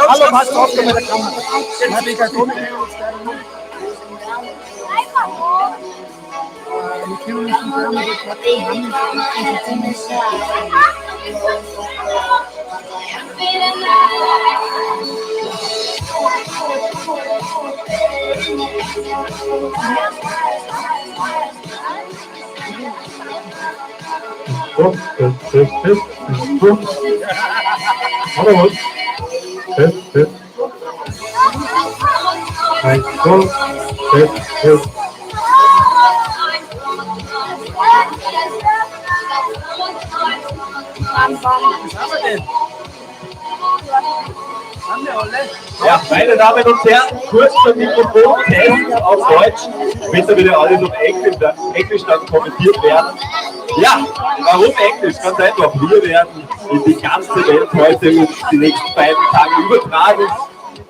Hallo, passt auf mit der Kamera. Ja, meine Damen und Herren, kurz beim Mikrofon-Test auf Deutsch. Später wird ja alles auf Englisch dann kommentiert werden. Ja, warum Englisch? Ganz einfach. Wir werden in die ganze Welt heute die nächsten beiden Tage übertragen.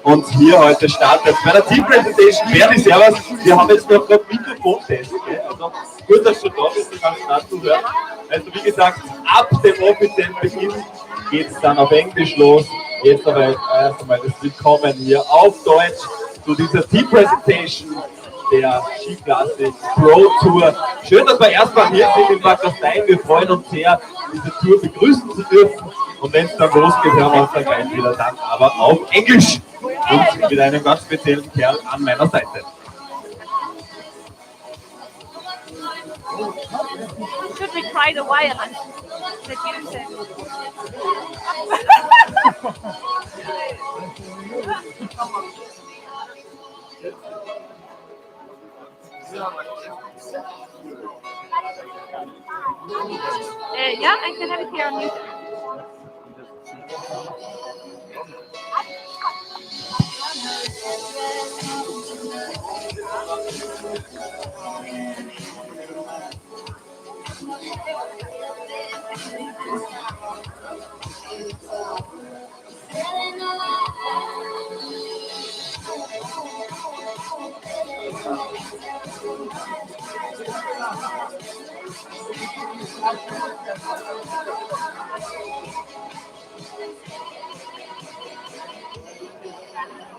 Und hier heute startet bei der Team Presentation. Bernie, servus. Wir haben jetzt noch Mikrofon-Test. Also gut, dass du da bist, du kannst nachzuhören. Also wie gesagt, ab dem offiziellen Beginn geht es dann auf Englisch los. Jetzt aber erst einmal das Willkommen hier auf Deutsch zu dieser Team Presentation der Skiklasse Pro Tour. Schön, dass wir erstmal hier sind in Bad Gastein. Wir freuen uns sehr, diese Tour begrüßen zu dürfen. Und wenn es dann losgeht, hören wir uns dann gleich wieder dann, aber auf Englisch. Und mit einem ganz speziellen Kerl an meiner Seite. Should we try the violin? Yeah, I can have it here on YouTube.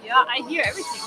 Yeah, I hear everything.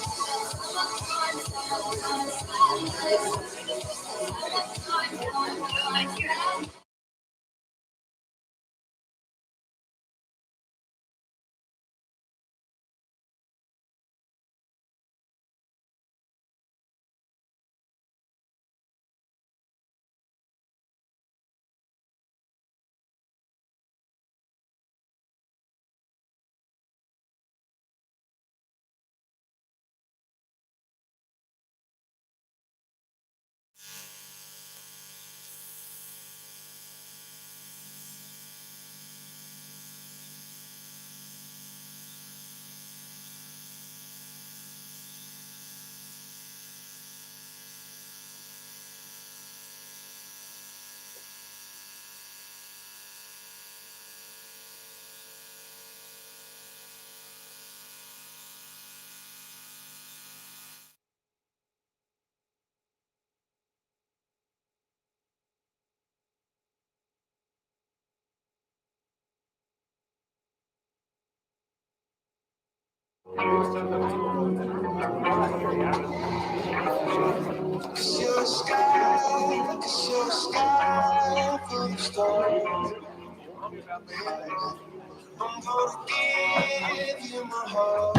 I'm gonna give you my heart.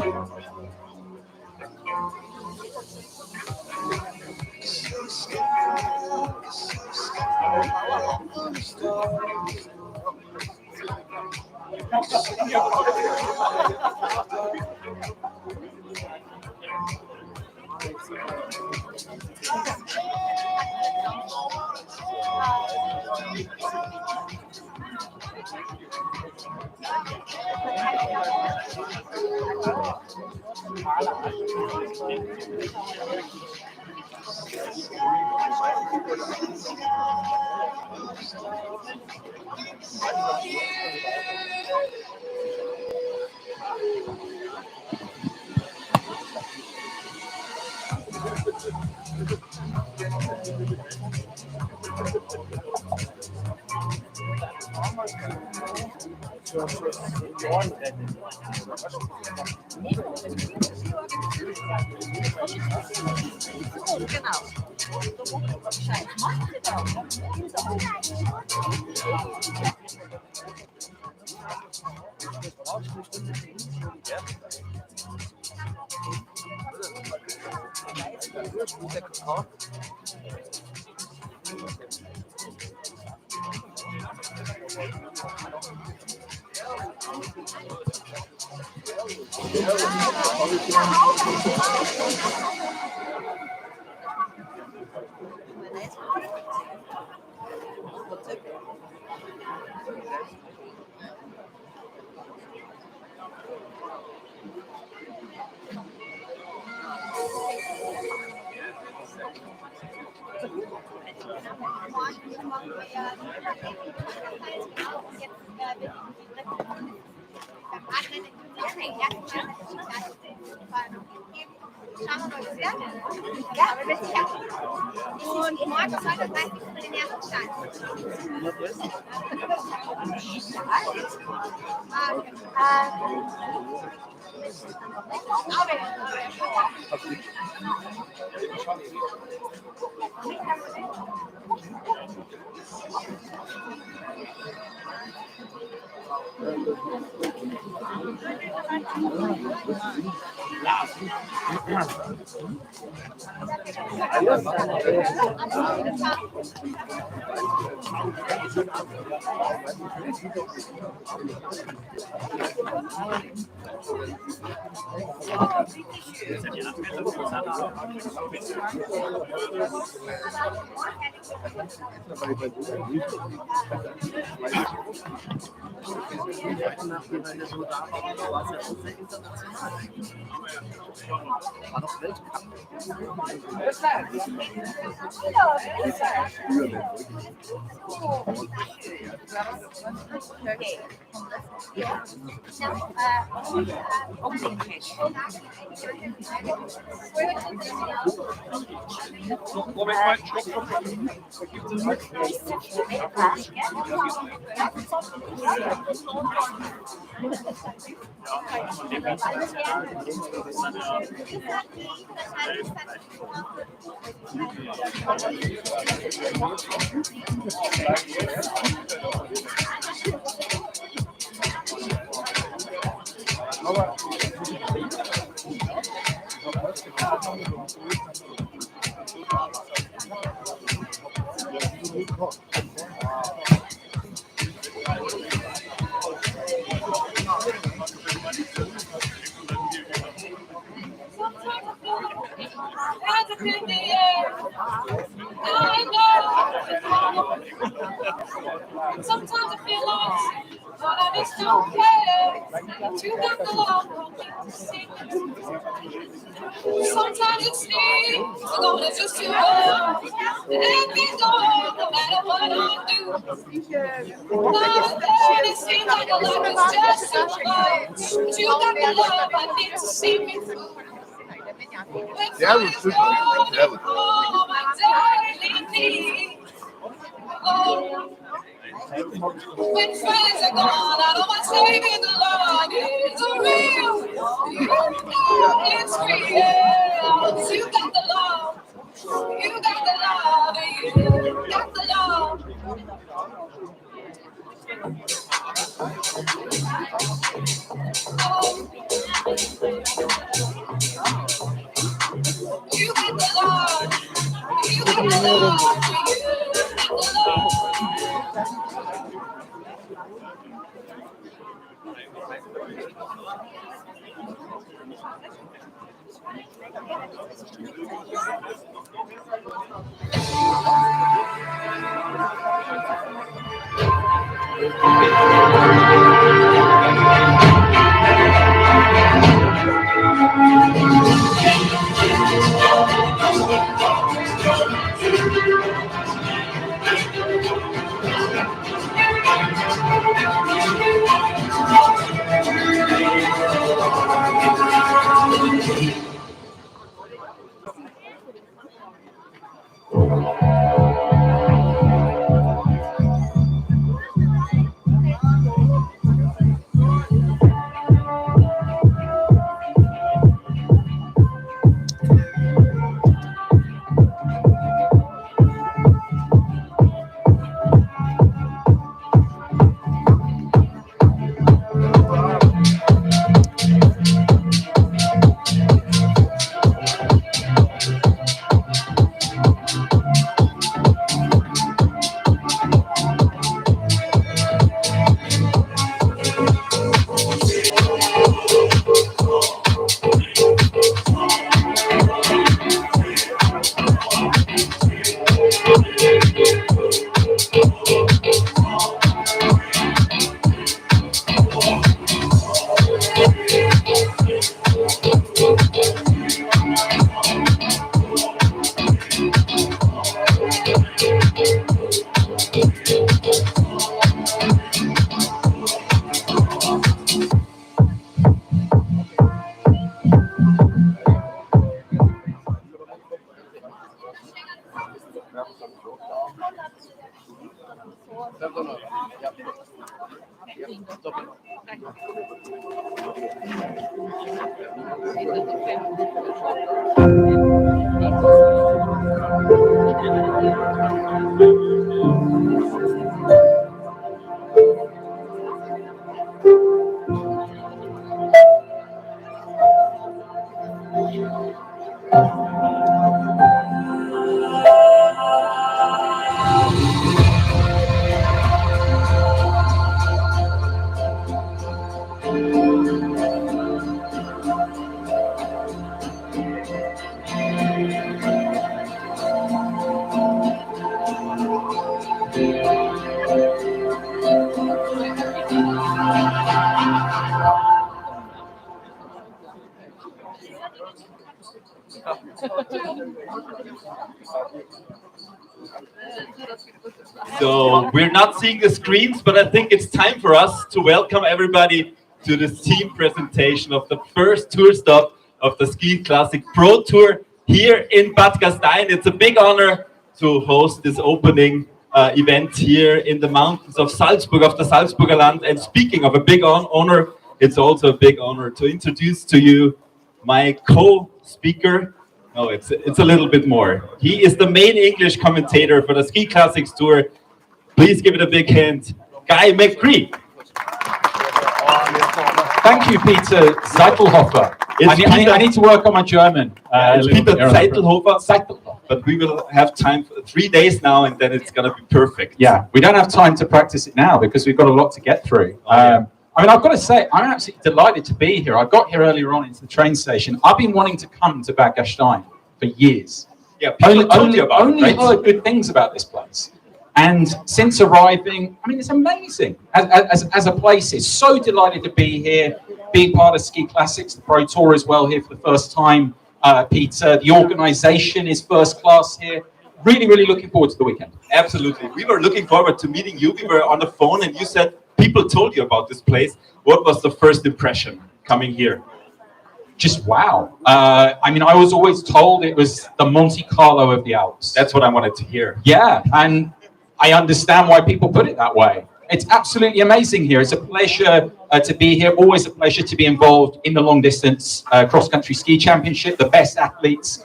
It's your sky, it's your sky, full of stars. Und morgen soll das gleich bis zu den ersten Stand. Sometimes I feel lost, but I just don't care. You got the love, sometimes it seems the goal is just too low. Let me go, no matter what I do. Then it seems like a life is just too low. But you got the love, I need to see me through. Yeah, it was super. Yeah, it was. Oh, my daily need. Oh. When friends are gone, I know my saving the Lord is real. You know it's real. You got the love. You got the love. You got the love. Oh. You got the love. You got the love. You got the love. So we're not seeing the screens, but I think it's time for us to welcome everybody to this team presentation of the first tour stop of the Ski Classic Pro Tour here in Bad Gastein. It's a big honor to host this opening event here in the mountains of Salzburg, of the Salzburger Land. And speaking of a big honor, it's also a big honor to introduce to you my co-speaker. No, it's a little bit more. He is the main English commentator for the Ski Classics Tour. Please give it a big hand, Guy McCree. Thank you, Peter Zeitelhofer. I need to work on my German. It's Peter Zeitelhofer, but we will have time for 3 days now, and then it's going to be perfect. Yeah, we don't have time to practice it now because we've got a lot to get through. I mean, I've got to say, I'm absolutely delighted to be here. I got here earlier on into the train station. I've been wanting to come to Bad Gastein for years. Yeah, only heard good things about this place. And since arriving, I mean, it's amazing as a place. It's so delighted to be here, being part of Ski Classics, the Pro Tour as well here for the first time. Peter, the organisation is first class here. Really, really looking forward to the weekend. Absolutely. We were looking forward to meeting you. We were on the phone and you said people told you about this place. What was the first impression coming here? Just wow. I mean, I was always told it was the Monte Carlo of the Alps. That's what I wanted to hear. Yeah, and I understand why people put it that way. It's absolutely amazing here. It's a pleasure to be here. Always a pleasure to be involved in the long distance cross-country ski championship. The best athletes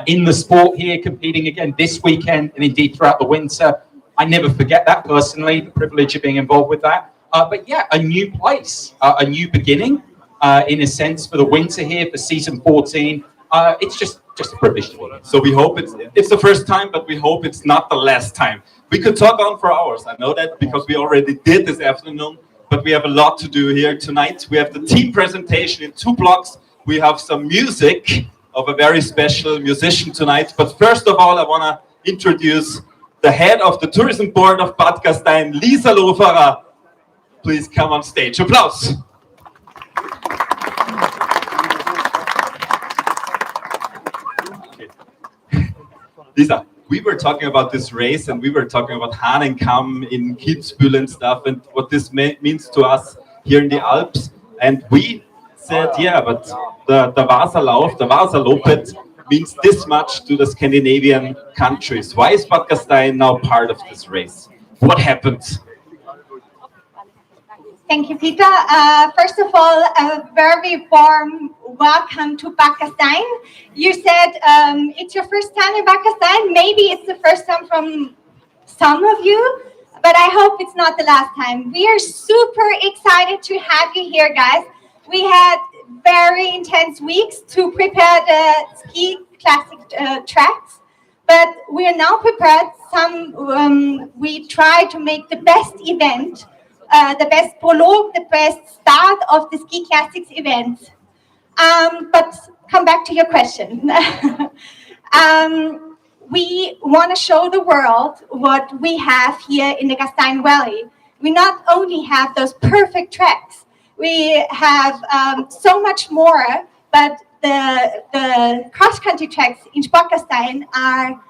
in the sport here competing again this weekend and indeed throughout the winter. I never forget that personally, the privilege of being involved with that. But yeah, a new place, a new beginning in a sense for the winter here for season 14. It's just a privilege to be here. So we hope it's the first time, but we hope it's not the last time. We could talk on for hours, I know that, because we already did this afternoon, but we have a lot to do here tonight. We have the team presentation in 2 blocks. We have some music of a very special musician tonight. But first of all, I want to introduce the head of the tourism board of Bad Gastein, Lisa Loferer. Please come on stage. Applause. Lisa, we were talking about this race and we were talking about Hahnenkamm in Kitzbühel and stuff and what this means to us here in the Alps. And we said, yeah, but the Wasserlauf, the Wasserlopet means this much to the Scandinavian countries. Why is Bad Gastein now part of this race? What happened? Thank you, Peter. First of all, a very warm welcome to Bad Gastein. You said it's your first time in Bad Gastein. Maybe it's the first time from some of you, but I hope it's not the last time. We are super excited to have you here, guys. We had very intense weeks to prepare the Ski Classic tracks, but we are now prepared. We try to make the best event, the best prologue, the best start of the Ski Classics event. But come back to your question. We want to show the world what we have here in the Gastein Valley. We not only have those perfect tracks, we have so much more, but the cross-country tracks in Bad Gastein are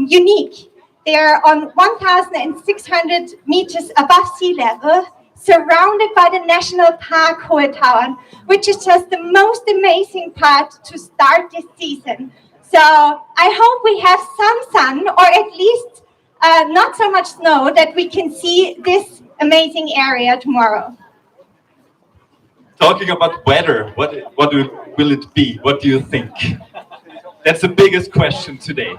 unique. They are on 1,600 meters above sea level, surrounded by the National Park Hohe Tauern, which is just the most amazing part to start this season. So I hope we have some sun, or at least not so much snow, that we can see this amazing area tomorrow. Talking about weather, what will it be? What do you think? That's the biggest question today.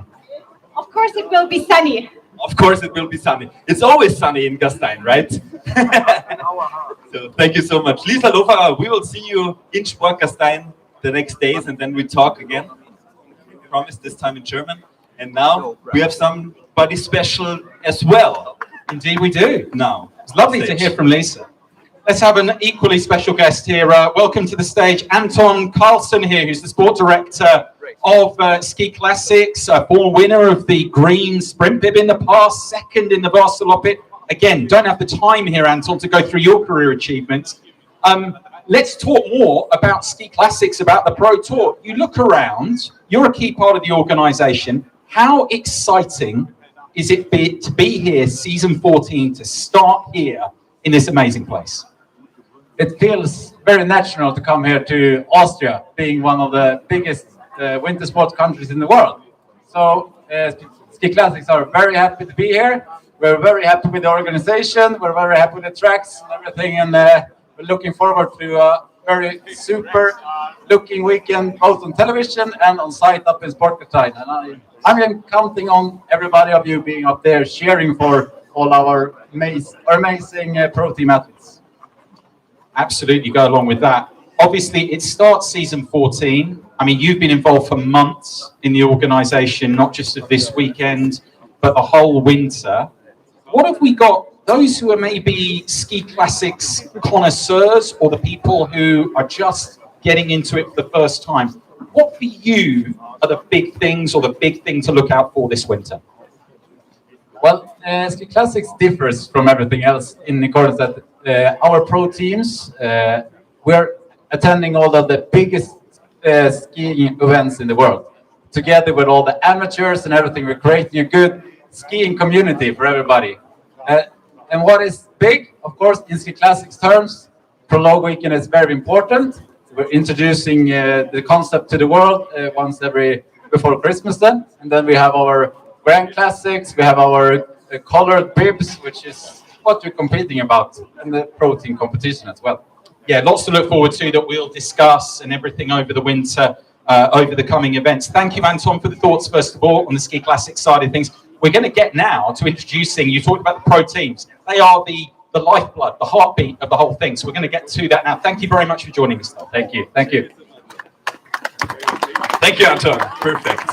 Of course, it will be sunny. Of course, it will be sunny. It's always sunny in Gastein, right? So thank you so much, Lisa Lofa. We will see you in Sport Gastein the next days, and then we talk again. I promise this time in German. And now we have somebody special as well. Indeed, we do. Now, it's lovely to hear from Lisa. Let's have an equally special guest here. Welcome to the stage, Anton Carlson here, who's the sport director of Ski Classics, a former winner of the green sprint bib in the past, second in the Vasaloppet. Again, don't have the time here, Anton, to go through your career achievements. Let's talk more about Ski Classics, about the Pro Tour. You look around, you're a key part of the organisation. How exciting is it to be here, season 14, to start here in this amazing place? It feels very natural to come here to Austria, being one of the biggest winter sports countries in the world. So Ski Classics are very happy to be here. We're very happy with the organization. We're very happy with the tracks and everything. And we're looking forward to a very super looking weekend, both on television and on site up in Sport Gastein. And I'm counting on everybody of you being up there cheering for all our amazing pro team athletes. Absolutely, go along with that. Obviously, it starts season 14. I mean, you've been involved for months in the organisation, not just of this weekend, but the whole winter. What have we got? Those who are maybe Ski Classics connoisseurs or the people who are just getting into it for the first time. What for you are the big things or the big thing to look out for this winter? Well, Ski Classics differs from everything else in accordance that our pro teams, we're attending all of the biggest skiing events in the world. Together with all the amateurs and everything, we're creating a good skiing community for everybody. And what is big, of course, in Ski Classics terms, Prologue Weekend is very important. We're introducing the concept to the world once before Christmas then. And then we have our Grand Classics, we have our colored bibs, which is what we're competing about, and the pro team competition as well. Yeah, lots to look forward to that we'll discuss and everything over the winter, over the coming events. Thank you, Anton, for the thoughts, first of all, on the Ski Classics side of things. We're going to get now to introducing, you talked about the pro teams. They are the lifeblood, the heartbeat of the whole thing. So we're going to get to that now. Thank you very much for joining us, though. Thank you. Thank you. Thank you, Anton. Perfect.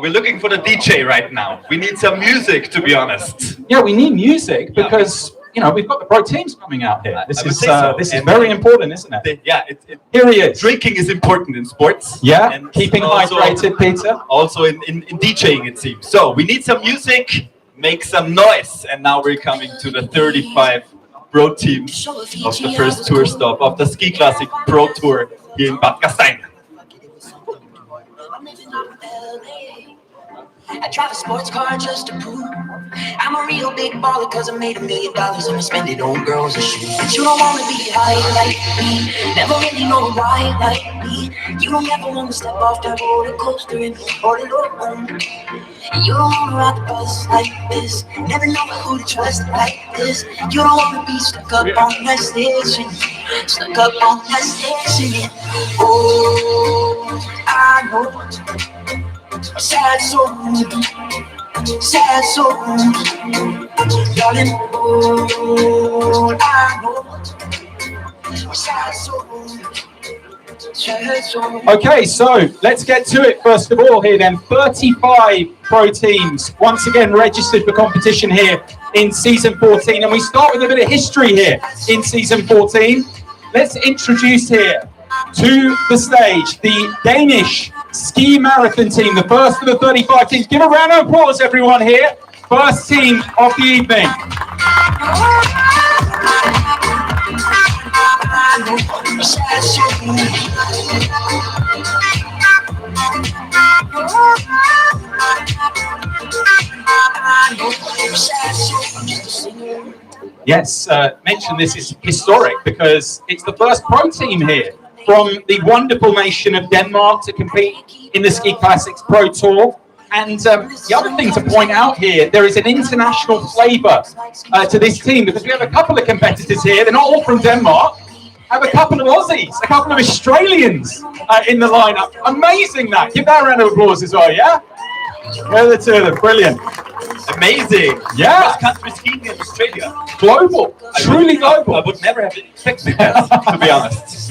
We're looking for the DJ right now. We need some music, to be honest. Yeah, we need music because, you know, we've got the pro teams coming out here. This is very important, isn't it? Here he is. Drinking is important in sports. Yeah, and keeping also, hydrated, Peter. Also in DJing, it seems. So we need some music, make some noise. And now we're coming to the 35 pro teams of the first tour stop of the Ski Classic Pro Tour here in Bad Gastein. I drive a sports car just to prove I'm a real big baller, cause I made $1 million and I spend it on girls and shoes. But you don't wanna be high like me, never really know why like me. You don't ever wanna step off that roller coaster and hold it on. And you don't wanna ride the bus like this, never know who to trust like this. You don't wanna be stuck up on that station, stuck up on that station. Oh, I know. Sad soul, darling, oh, I know. Sad soul, sad soul. Okay, so let's get to it first of all here then. 35 pro teams once again registered for competition here in season 14, and we start with a bit of history here in season 14. Let's introduce here to the stage the Danish Skimarathon Team, the first of the 35 teams. Give a round of applause, everyone here. First team of the evening. Yes, mention this is historic because it's the first pro team here from the wonderful nation of Denmark to compete in the Ski Classics Pro Tour. And the other thing to point out here, there is an international flavour to this team because we have a couple of competitors here. They're not all from Denmark. I have a couple of Aussies, a couple of Australians in the lineup. Amazing that. Give that a round of applause as well, yeah? There the two of them. Brilliant. Amazing. Yeah. Cross-country skiing in Australia. Global. Truly global. I would never have expected that, to be honest.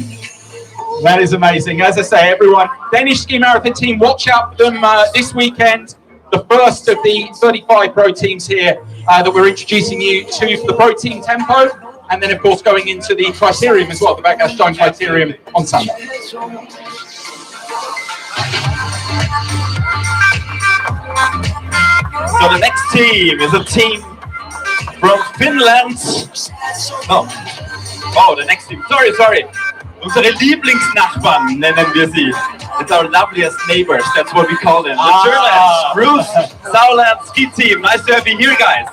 That is amazing. As I say, everyone, Danish Skimarathon Team, watch out for them this weekend. The first of the 35 pro teams here that we're introducing you to for the pro team tempo. And then, of course, going into the criterium as well, the Bad Gastein criterium on Sunday. So the next team is a team from Finland. No. Oh, the next team. Sorry. Unsere Lieblingsnachbarn nennen wir sie. It's our loveliest neighbors. That's what we call them. The Germans, Bruse, Sauerland Ski Team. Nice to have you here, guys.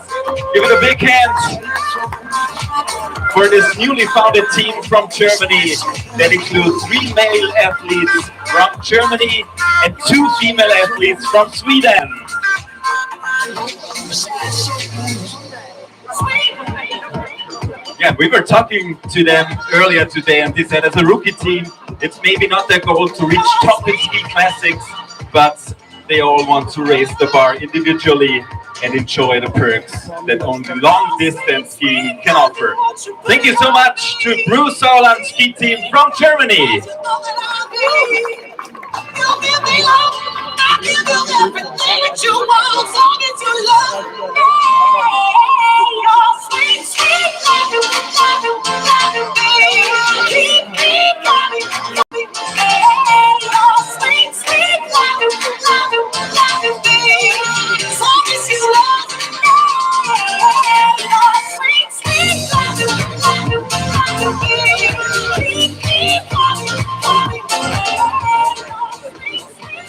Give it a big hand for this newly founded team from Germany that includes 3 male athletes from Germany and 2 female athletes from Sweden. Yeah, we were talking to them earlier today and they said as a rookie team, it's maybe not their goal to reach top in ski classics, but they all want to raise the bar individually and enjoy the perks that only long distance skiing can offer. Thank you so much to Bruse Sauerland Ski Team from Germany.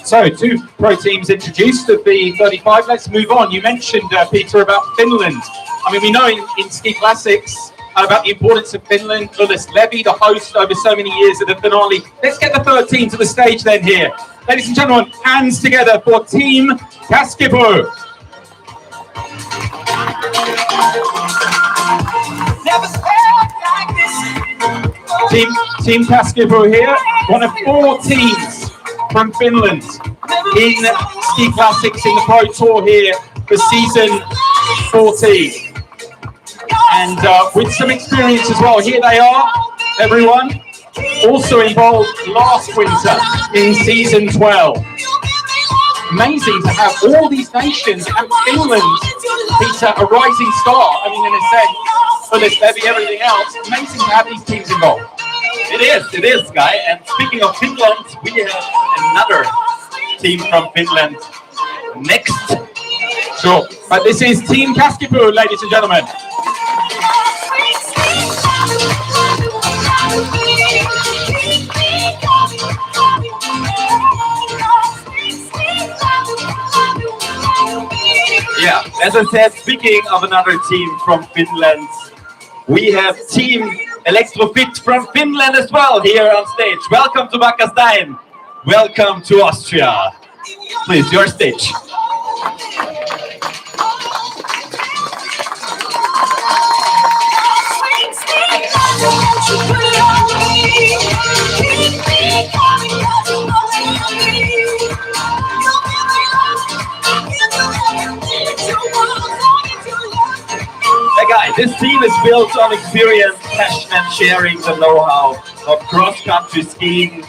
So, 2 pro teams introduced of the 35. Let's move on. You mentioned, Peter, about Finland. I mean, we know in Ski Classics about the importance of Finland. Ullis Levi, the host over so many years of the finale. Let's get the third team to the stage then here. Ladies and gentlemen, hands together for Team Kaskipuu. Team Kaskipuu here, one of 4 teams from Finland in Ski Classics in the Pro Tour here for season 14. And with some experience as well. Here they are, everyone. Also involved last winter in season 12. Amazing to have all these nations and Finland, Peter, a rising star. I mean, in a sense, for this levy, everything else. Amazing to have these teams involved. It is, Guy. And speaking of Finland, we have another team from Finland next. Sure, but this is Team Kaskipuu, ladies and gentlemen. Yeah, as I said, speaking of another team from Finland, we have Team Electrofit from Finland as well here on stage. Welcome to Bad Gastein. Welcome to Austria. Please, your stage. Guy, this team is built on experience, passion, and sharing the know-how of cross-country skiing.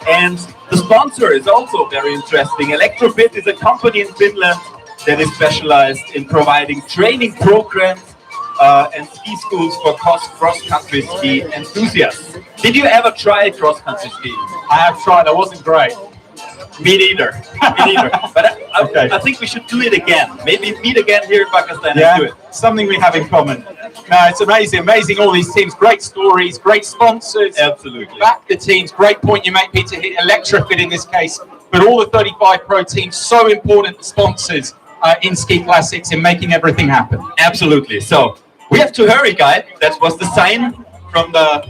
And the sponsor is also very interesting. Electrofit is a company in Finland that is specialized in providing training programs and ski schools for cross-country ski enthusiasts. Did you ever try cross-country skiing? I have tried. It wasn't great. Me neither. But I think we should do it again. Maybe meet again here in Bad Gastein and do it. Something we have in common. No, it's amazing. All these teams, great stories, great sponsors. Absolutely. Back the teams. Great point you make, Peter. Hit Electrofit in this case, but all the 35 pro teams, so important sponsors in Ski Classics in making everything happen. Absolutely. So We have to hurry, guys. That was the sign from the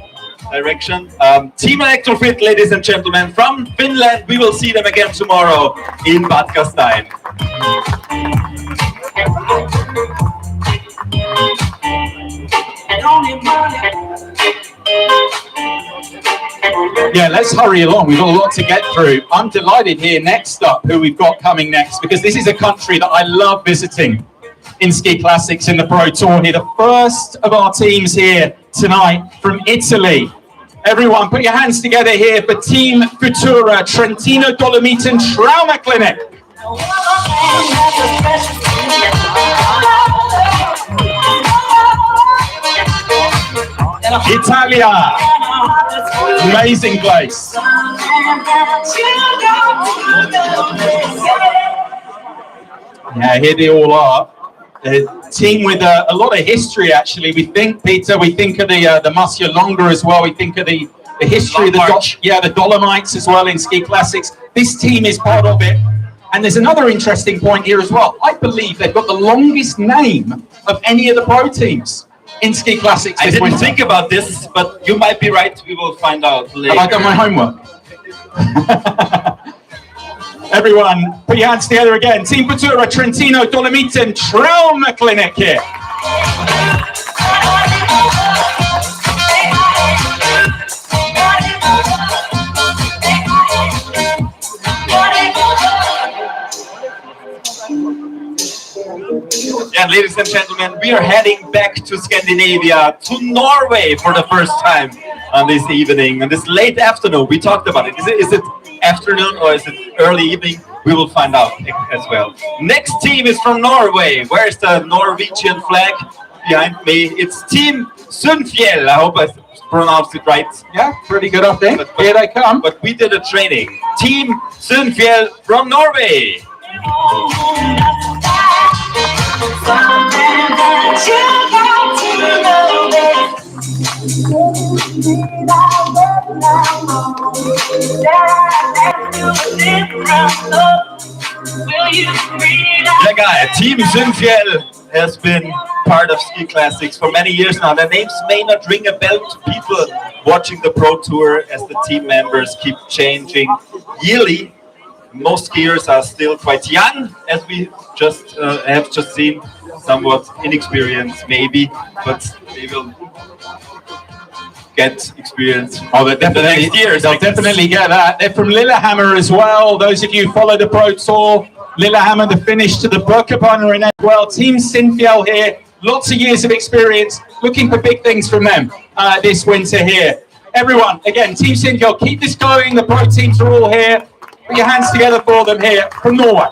direction. Team Electrofit, ladies and gentlemen, from Finland. We will see them again tomorrow in Bad Gastein. Yeah, let's hurry along. We've got a lot to get through. I'm delighted here next up, who we've got coming next, because this is a country that I love visiting in Ski Classics in the Pro Tour here. The first of our teams here tonight from Italy. Everyone, put your hands together here for Team Futura, Trentino Dolomiten Trauma Clinic. Italia, amazing place. Yeah, here they all are. A team with a lot of history, actually. We think, Peter, we think of the Muscia Longa as well. We think of the history of the Dolomites as well in Ski Classics. This team is part of it. And there's another interesting point here as well. I believe they've got the longest name of any of the pro teams in Ski Classics. I didn't think about this, but you might be right. We will find out later. Have I done my homework? Everyone, put your hands together again. Team Futura, Trentino Dolomiten Trauma Clinic here. And ladies and gentlemen, we are heading back to Scandinavia, to Norway for the first time on this evening, on this late afternoon. We talked about it. Is it afternoon or is it early evening? We will find out as well. Next team is from Norway. Where's the Norwegian flag behind me? It's Team Synnfjell. I hope I pronounced it right. Yeah, pretty good, I think. Here they come. But we did a training. Team Synnfjell from Norway. Yeah, guy, Team Synnfjell has been part of Ski Classics for many years now. Their names may not ring a bell to people watching the Pro Tour, as the team members keep changing yearly. Most skiers are still quite young, as we just have just seen, somewhat inexperienced maybe, but they will get experience. Oh, they're definitely, next years. They'll definitely get that. They're from Lillehammer as well. Those of you who follow the Pro Tour, Lillehammer, the finish to the Birkebeiner in as well. Team Synnfjell here, lots of years of experience, looking for big things from them this winter here. Everyone, again, Team Synnfjell, keep this going. The pro teams are all here. Put your hands together for them here from Norway.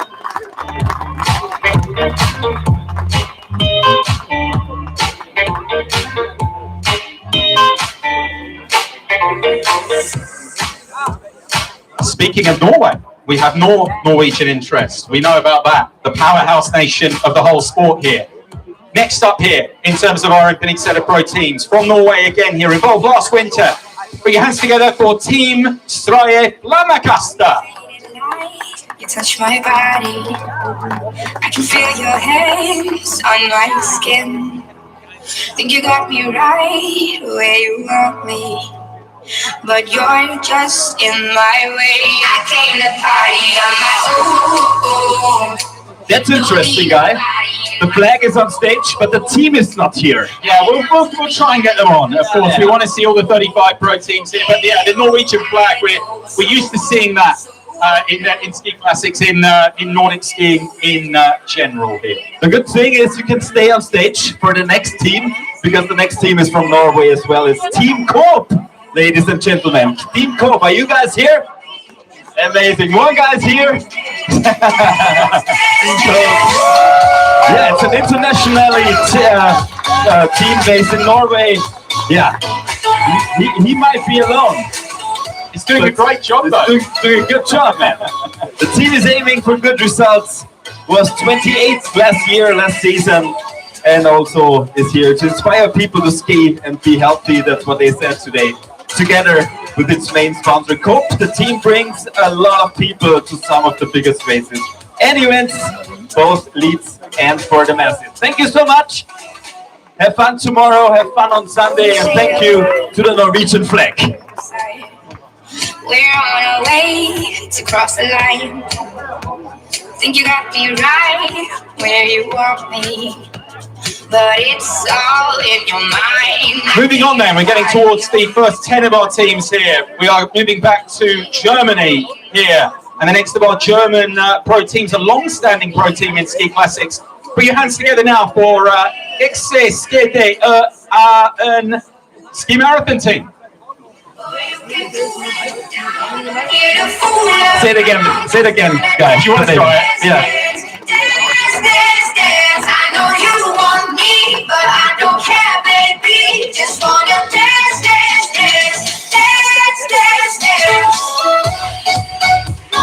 Speaking of Norway, we have Norwegian interest. We know about that, the powerhouse nation of the whole sport here. Next up here, in terms of our opening set of pro teams, from Norway again here, involved last winter. Put your hands together for Team Straye Flammekaster. You touch my body, I can feel your hands on my skin. Think you got me right where you want me, but you're just in my way. I came to party on my own. That's interesting, guy. The flag is on stage, but the team is not here. Yeah, we'll try and get them on. Of course, we want to see all the 35 pro teams here. But yeah, the Norwegian flag, we're used to seeing that in Ski Classics, in Nordic skiing in general here. The good thing is you can stay on stage for the next team, because the next team is from Norway as well. It's Team Coop, ladies and gentlemen. Team Coop, are you guys here? Amazing. More guys here. Yeah, it's an internationally team based in Norway. Yeah, he might be alone. He's doing a great job, though. Doing a good job, man. The team is aiming for good results. Was 28th last season, and also is here to inspire people to ski and be healthy. That's what they said today. Together with its main sponsor, Coop, the team brings a lot of people to some of the biggest races and events, both leads and for the masses. Thank you so much. Have fun tomorrow, have fun on Sunday, and thank you to the Norwegian flag. We're on our way to cross the line. Think you got me right where you want me, but it's all in your mind. Moving on then, we're getting towards the first 10 of our teams here. We are moving back to Germany here. And the next of our German pro teams, a long-standing pro team in ski classics. Put your hands together now for Exsitec Skimarathon Team. Say it again, guys. You want to try it? Yeah. I know you want me, but I don't care, baby. Just wanna dance, dance, dance, dance, dance, dance.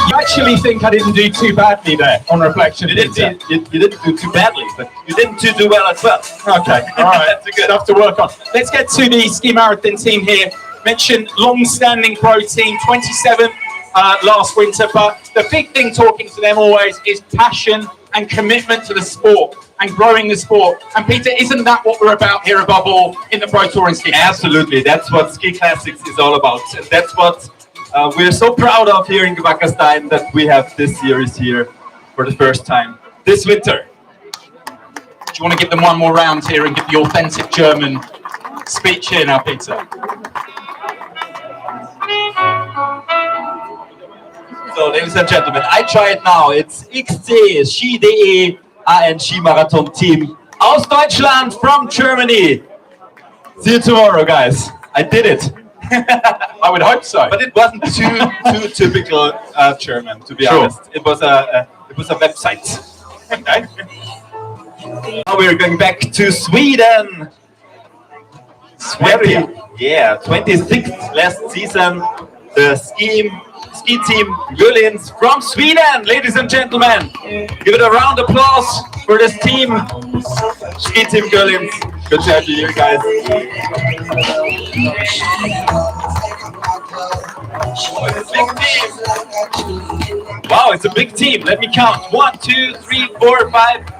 You actually think I didn't do too badly there, on reflection? You didn't do too badly, but you didn't do well as well. Okay, all right. That's good enough to work on. Let's get to the Skimarathon team here. Mentioned long-standing pro team, 27th last winter, but the big thing talking to them always is passion and commitment to the sport and growing the sport. And Peter, isn't that what we're about here above all in the Pro Touring Ski? Absolutely, that's what Ski Classics is all about. And that's what we're so proud of here in Bad Gastein, that we have this series here for the first time this winter. Do you want to give them one more round here and give the authentic German speech here now, Peter? So, ladies and gentlemen, I try it now. It's XIV Ski.de and Skimarathon Team aus Deutschland from Germany. See you tomorrow, guys. I did it. I would hope so. But it wasn't too typical German, to be honest. It was a website. Okay. Now we're going back to Sweden. Yeah, 26th last season. The ski team Göhlins from Sweden, ladies and gentlemen. Give it a round of applause for this team, Ski Team Göhlins. Good to have you here, guys. Wow, it's a big team. Let me count. 1, 2, 3, 4, 5,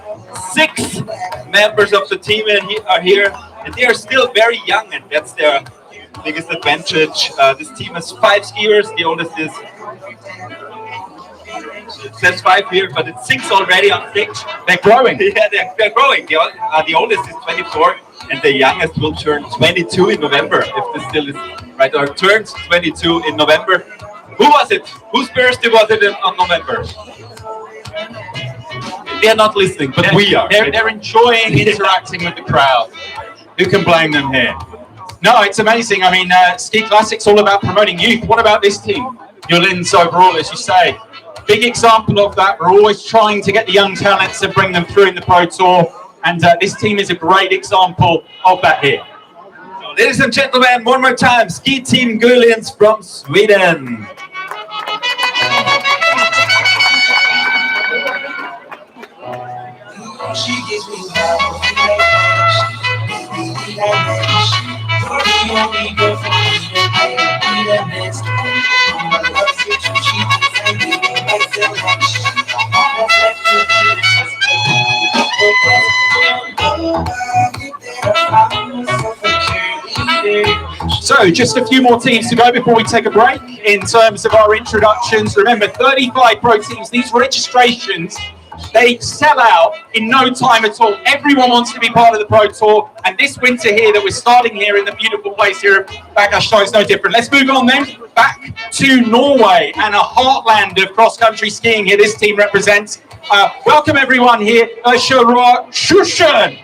6 members of the team are here, and they are still very young, and that's their biggest advantage. This team has 5 skiers. The oldest is, it says 5 here, but it's 6 already on stage. They're growing. Yeah, they're growing. The oldest is 24, and the youngest will turn 22 in November, if this still is right, or turns 22 in November. Who was it? Whose birthday was it on November? They're not listening, but we are. They're enjoying interacting with the crowd. Who can blame them here? No, it's amazing. I mean, Ski Classics all about promoting youth. What about this team? Göhlins overall, as you say. Big example of that. We're always trying to get the young talents and bring them through in the Pro Tour. And this team is a great example of that here. So, ladies and gentlemen, one more time. Ski Team Göhlins from Sweden. She gives me love. You're the only girl for me, be the next one. My love situation, and you make me feel like shit. All that's left So, just a few more teams to go before we take a break in terms of our introductions. Remember, 35 pro teams. These registrations, they sell out in no time at all. Everyone wants to be part of the Pro Tour, and this winter here that we're starting here in the beautiful place here at Bad Gastein is no different. Let's move on then back to Norway and a heartland of cross-country skiing here this team represents. Welcome everyone here, Rør Sjusjøen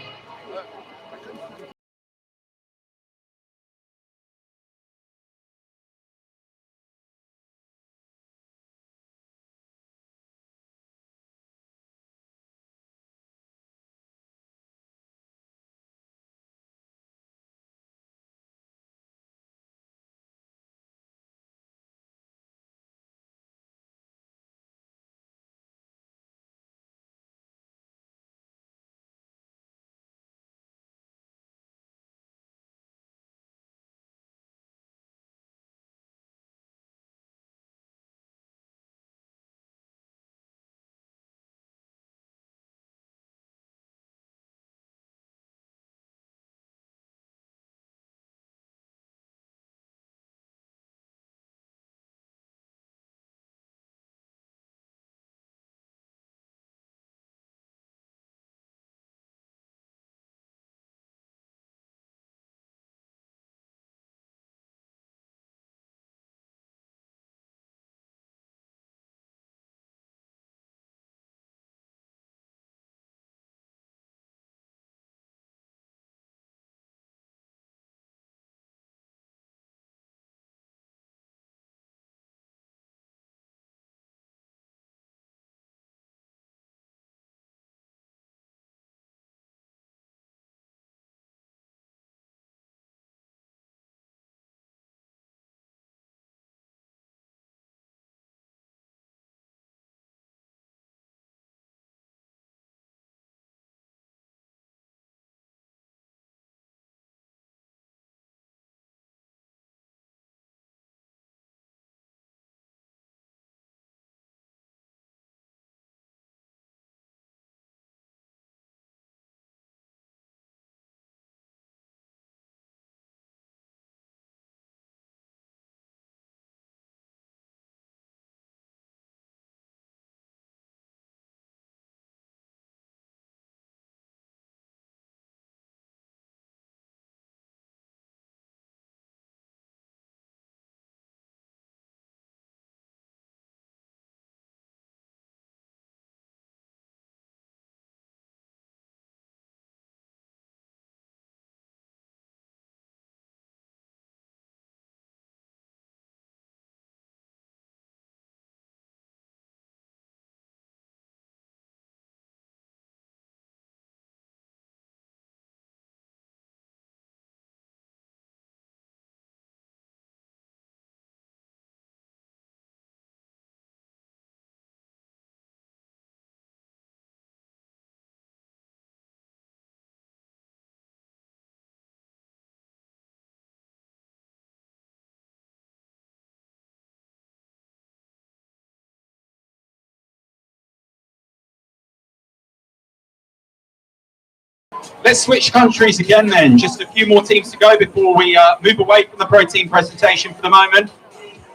Let's switch countries again then. Just a few more teams to go before we move away from the pro team presentation for the moment.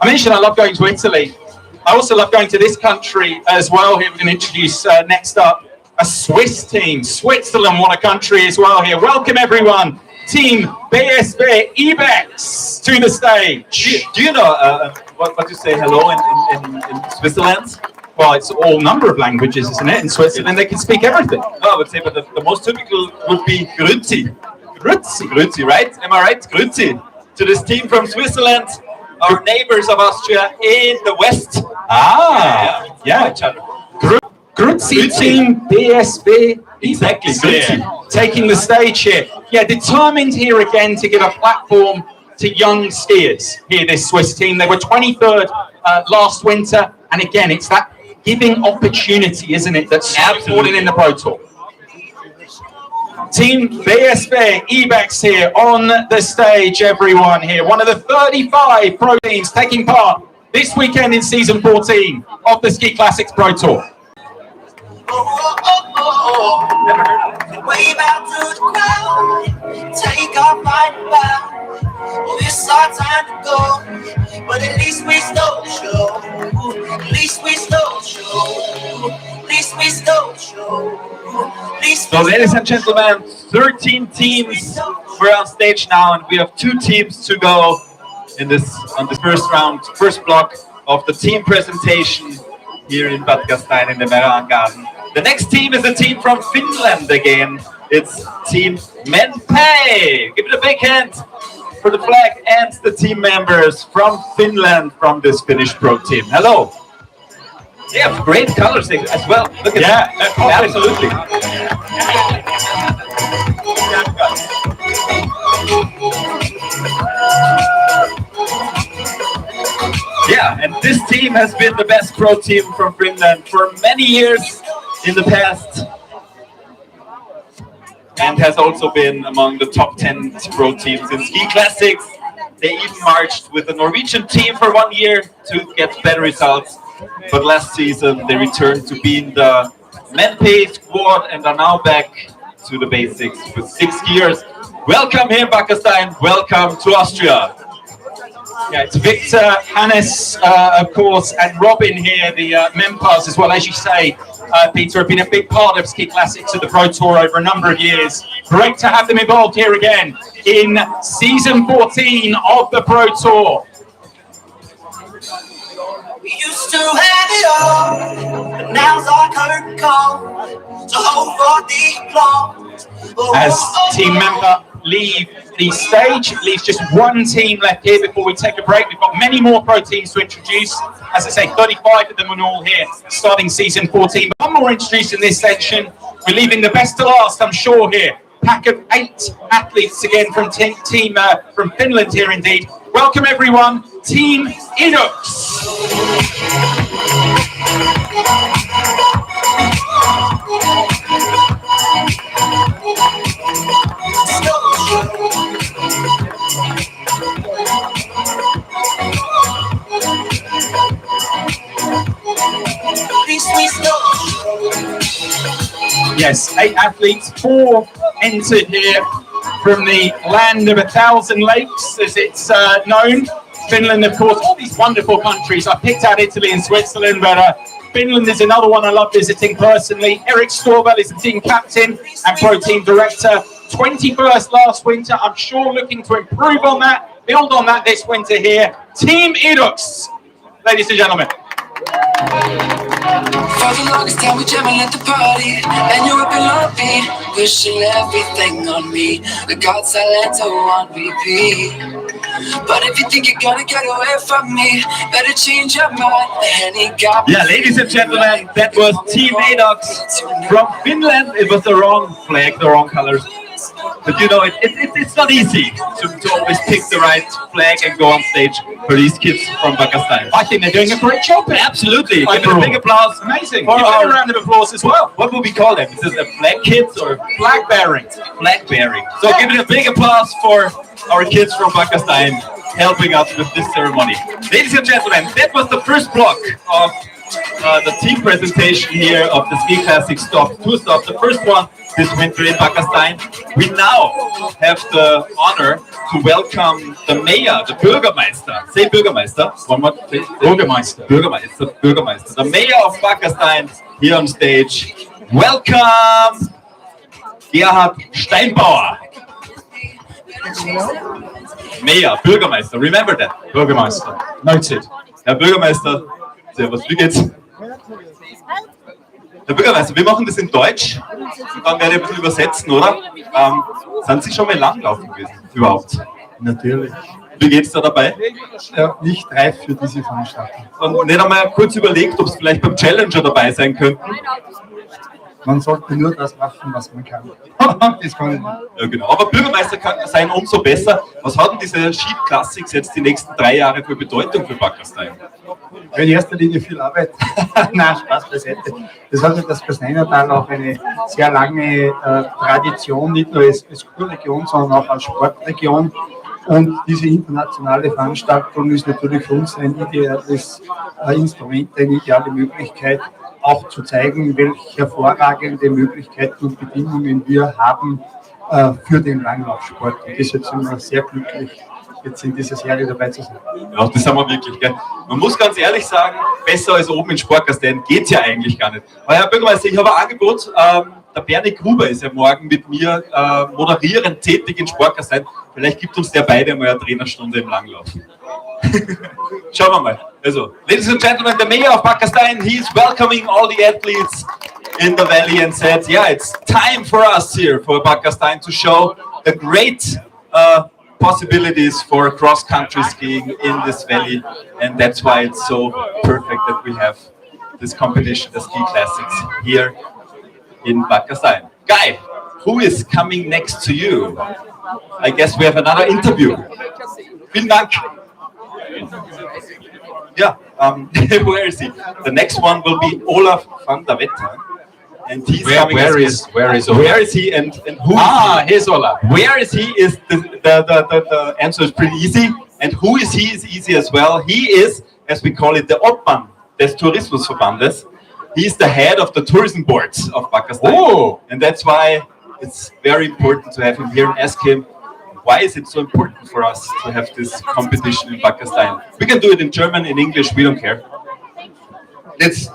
I mentioned I love going to Italy. I also love going to this country as well. Here we're going to introduce next up a Swiss team. Switzerland, what a country as well here. Welcome everyone. Team BSV IBEX to the stage. Do you know what you say hello in Switzerland? Well, it's all number of languages, isn't it? In Switzerland, they can speak everything. No, I would say, but the most typical would be Grüezi. Grüezi, right? Am I right? Grüezi. To this team from Switzerland, our neighbors of Austria in the west. Yeah. Grüezi team BSV. Exactly, Grüezi. Taking the stage here. Yeah, determined here again to give a platform to young skiers here, this Swiss team. They were 23rd last winter. And again, it's that giving opportunity, isn't it, that's so important in the Pro Tour. Team BSV IBEX here on the stage, everyone here. One of the 35 pro teams taking part this weekend in season 14 of the Ski Classics Pro Tour. Wave out to the crowd, take off right now. Well, it's our time to go, but at least we stole the show. At least we stole the show. At least we stole the show. So, ladies and gentlemen, 13 teams. We're on stage now, and we have 2 teams to go in this first round, first block of the team presentation here in Bad Gastein in the Marengaren. The next team is a team from Finland again. It's Team Mäenpää. Give it a big hand for the flag and the team members from Finland from this Finnish pro team. Hello. They have great colors as well. Look at that. Absolutely. Yeah, and this team has been the best pro team from Finland for many years in the past, and has also been among the top 10 pro teams in Ski Classics. They even marched with the Norwegian team for 1 year to get better results, but last season they returned to being the Mäenpää squad and are now back to the basics with 6 skiers. Welcome here, Bad Gastein. Welcome to Austria. Yeah, it's Victor, Hannes, of course, and Robin here, the Mäenpääs as well. As you say, Peter, have been a big part of Ski Classics of the Pro Tour over a number of years. Great to have them involved here again in season 14 of the Pro Tour. We used to have it all, but now's our curtain call to hold for the applause. As team member leave the stage, it leaves just one team left here before we take a break. We've got many more pro teams to introduce. As I say, 35 of them are all here starting season 14. But one more introduced in this section. We're leaving the best to last, I'm sure, here. Pack of 8 athletes again from from Finland here indeed. Welcome everyone, Team Edux. Yes, 8 athletes, 4 entered here from the land of 1,000 lakes, as it's known. Finland, of course, all these wonderful countries. I picked out Italy and Switzerland, but Finland is another one I love visiting personally. Erik Storvall is the team captain and pro team director. 21st last winter. I'm sure looking to improve on that, build on that this winter here. Team Edux, ladies and gentlemen. For the longest time we jamming at the party, and you have been loving, wishing everything on me. The God silent on repeat. But if you think you're gonna get away from me, better change your mind. Yeah, ladies and gentlemen, that was Team Edux from Finland. It was the wrong flag, the wrong colors. But you know, it's not easy to always pick the right flag and go on stage for these kids from Bad Gastein. I think they're doing a great job. Absolutely. Give it a big applause. Amazing. For Give them a round of applause as well. What would we call them? Is this a flag kids or flag bearing? Flag bearing. So give it a big applause for our kids from Bad Gastein helping us with this ceremony. Ladies and gentlemen, that was the first block of the team presentation here of the Ski Classic two stops. The first one this winter in Bad Gastein. We now have the honor to welcome the mayor, the Bürgermeister. Say Bürgermeister. One more, please. Bürgermeister. Bürgermeister. The mayor of Bad Gastein here on stage. Welcome, Gerhard Steinbauer. Mayor, Bürgermeister, remember that. Bürgermeister. Noted. Herr Bürgermeister, servus, wie geht's? Herr Bürgermeister, wir machen das in Deutsch, dann werde ich ein bisschen übersetzen, oder? Sind Sie schon mal Langlaufen gewesen, überhaupt? Natürlich. Wie geht's da dabei? Ja, nicht reif für diese Veranstaltung. Und nicht einmal kurz überlegt, ob es vielleicht beim Challenger dabei sein könnten? Man sollte nur das machen, was man kann. Das kann ich nicht. Ja, genau. Aber Bürgermeister kann sein umso besser. Was hat denn diese Ski Classics jetzt die nächsten 3 Jahre für Bedeutung für Bad Gastein? In erster Linie viel Arbeit. Nein, Spaß beiseite. Das hat ja das Gasteinertal auch eine sehr lange Tradition, nicht nur als Kurregion, sondern auch als Sportregion. Und diese internationale Veranstaltung ist natürlich für uns ein ideales Instrument, eine ideale Möglichkeit, auch zu zeigen, welche hervorragende Möglichkeiten und Bedingungen wir haben für den Langlaufsport. Und deshalb sind wir sehr glücklich, jetzt in dieser Serie dabei zu sein. Ja, das haben wir wirklich. Gell? Man muss ganz ehrlich sagen, besser als oben in Sportgastein geht es ja eigentlich gar nicht. Aber Herr Bürgermeister, ich habe ein Angebot. Der Bernie Gruber ist ja morgen mit mir moderierend tätig in Sportgastein. Vielleicht gibt uns der beide mal eine Trainerstunde im Langlauf. Schauen wir mal. Also, ladies and gentlemen, the mayor of Bad Gastein, he is welcoming all the athletes in the valley and said, yeah, it's time for us here for Bad Gastein to show the great possibilities for cross-country skiing in this valley, and that's why it's so perfect that we have this competition, the Ski Classics, here in Bad Gastein. Guy, who is coming next to you? I guess we have another interview. Vielen Dank. Yeah, where is he? The next one will be Olaf van der Wetter. And he's coming. Where is Olaf? Where is he and who? Here's Olaf. Where is he? Is the answer is pretty easy. And who is he is easy as well. He is, as we call it, the Obmann des Tourismusverbandes. He's the head of the tourism boards of Bad Gastein. Oh. And that's why it's very important to have him here and ask him, why is it so important for us to have this competition in Bad Gastein? We can do it in German, in English, we don't care. Let's,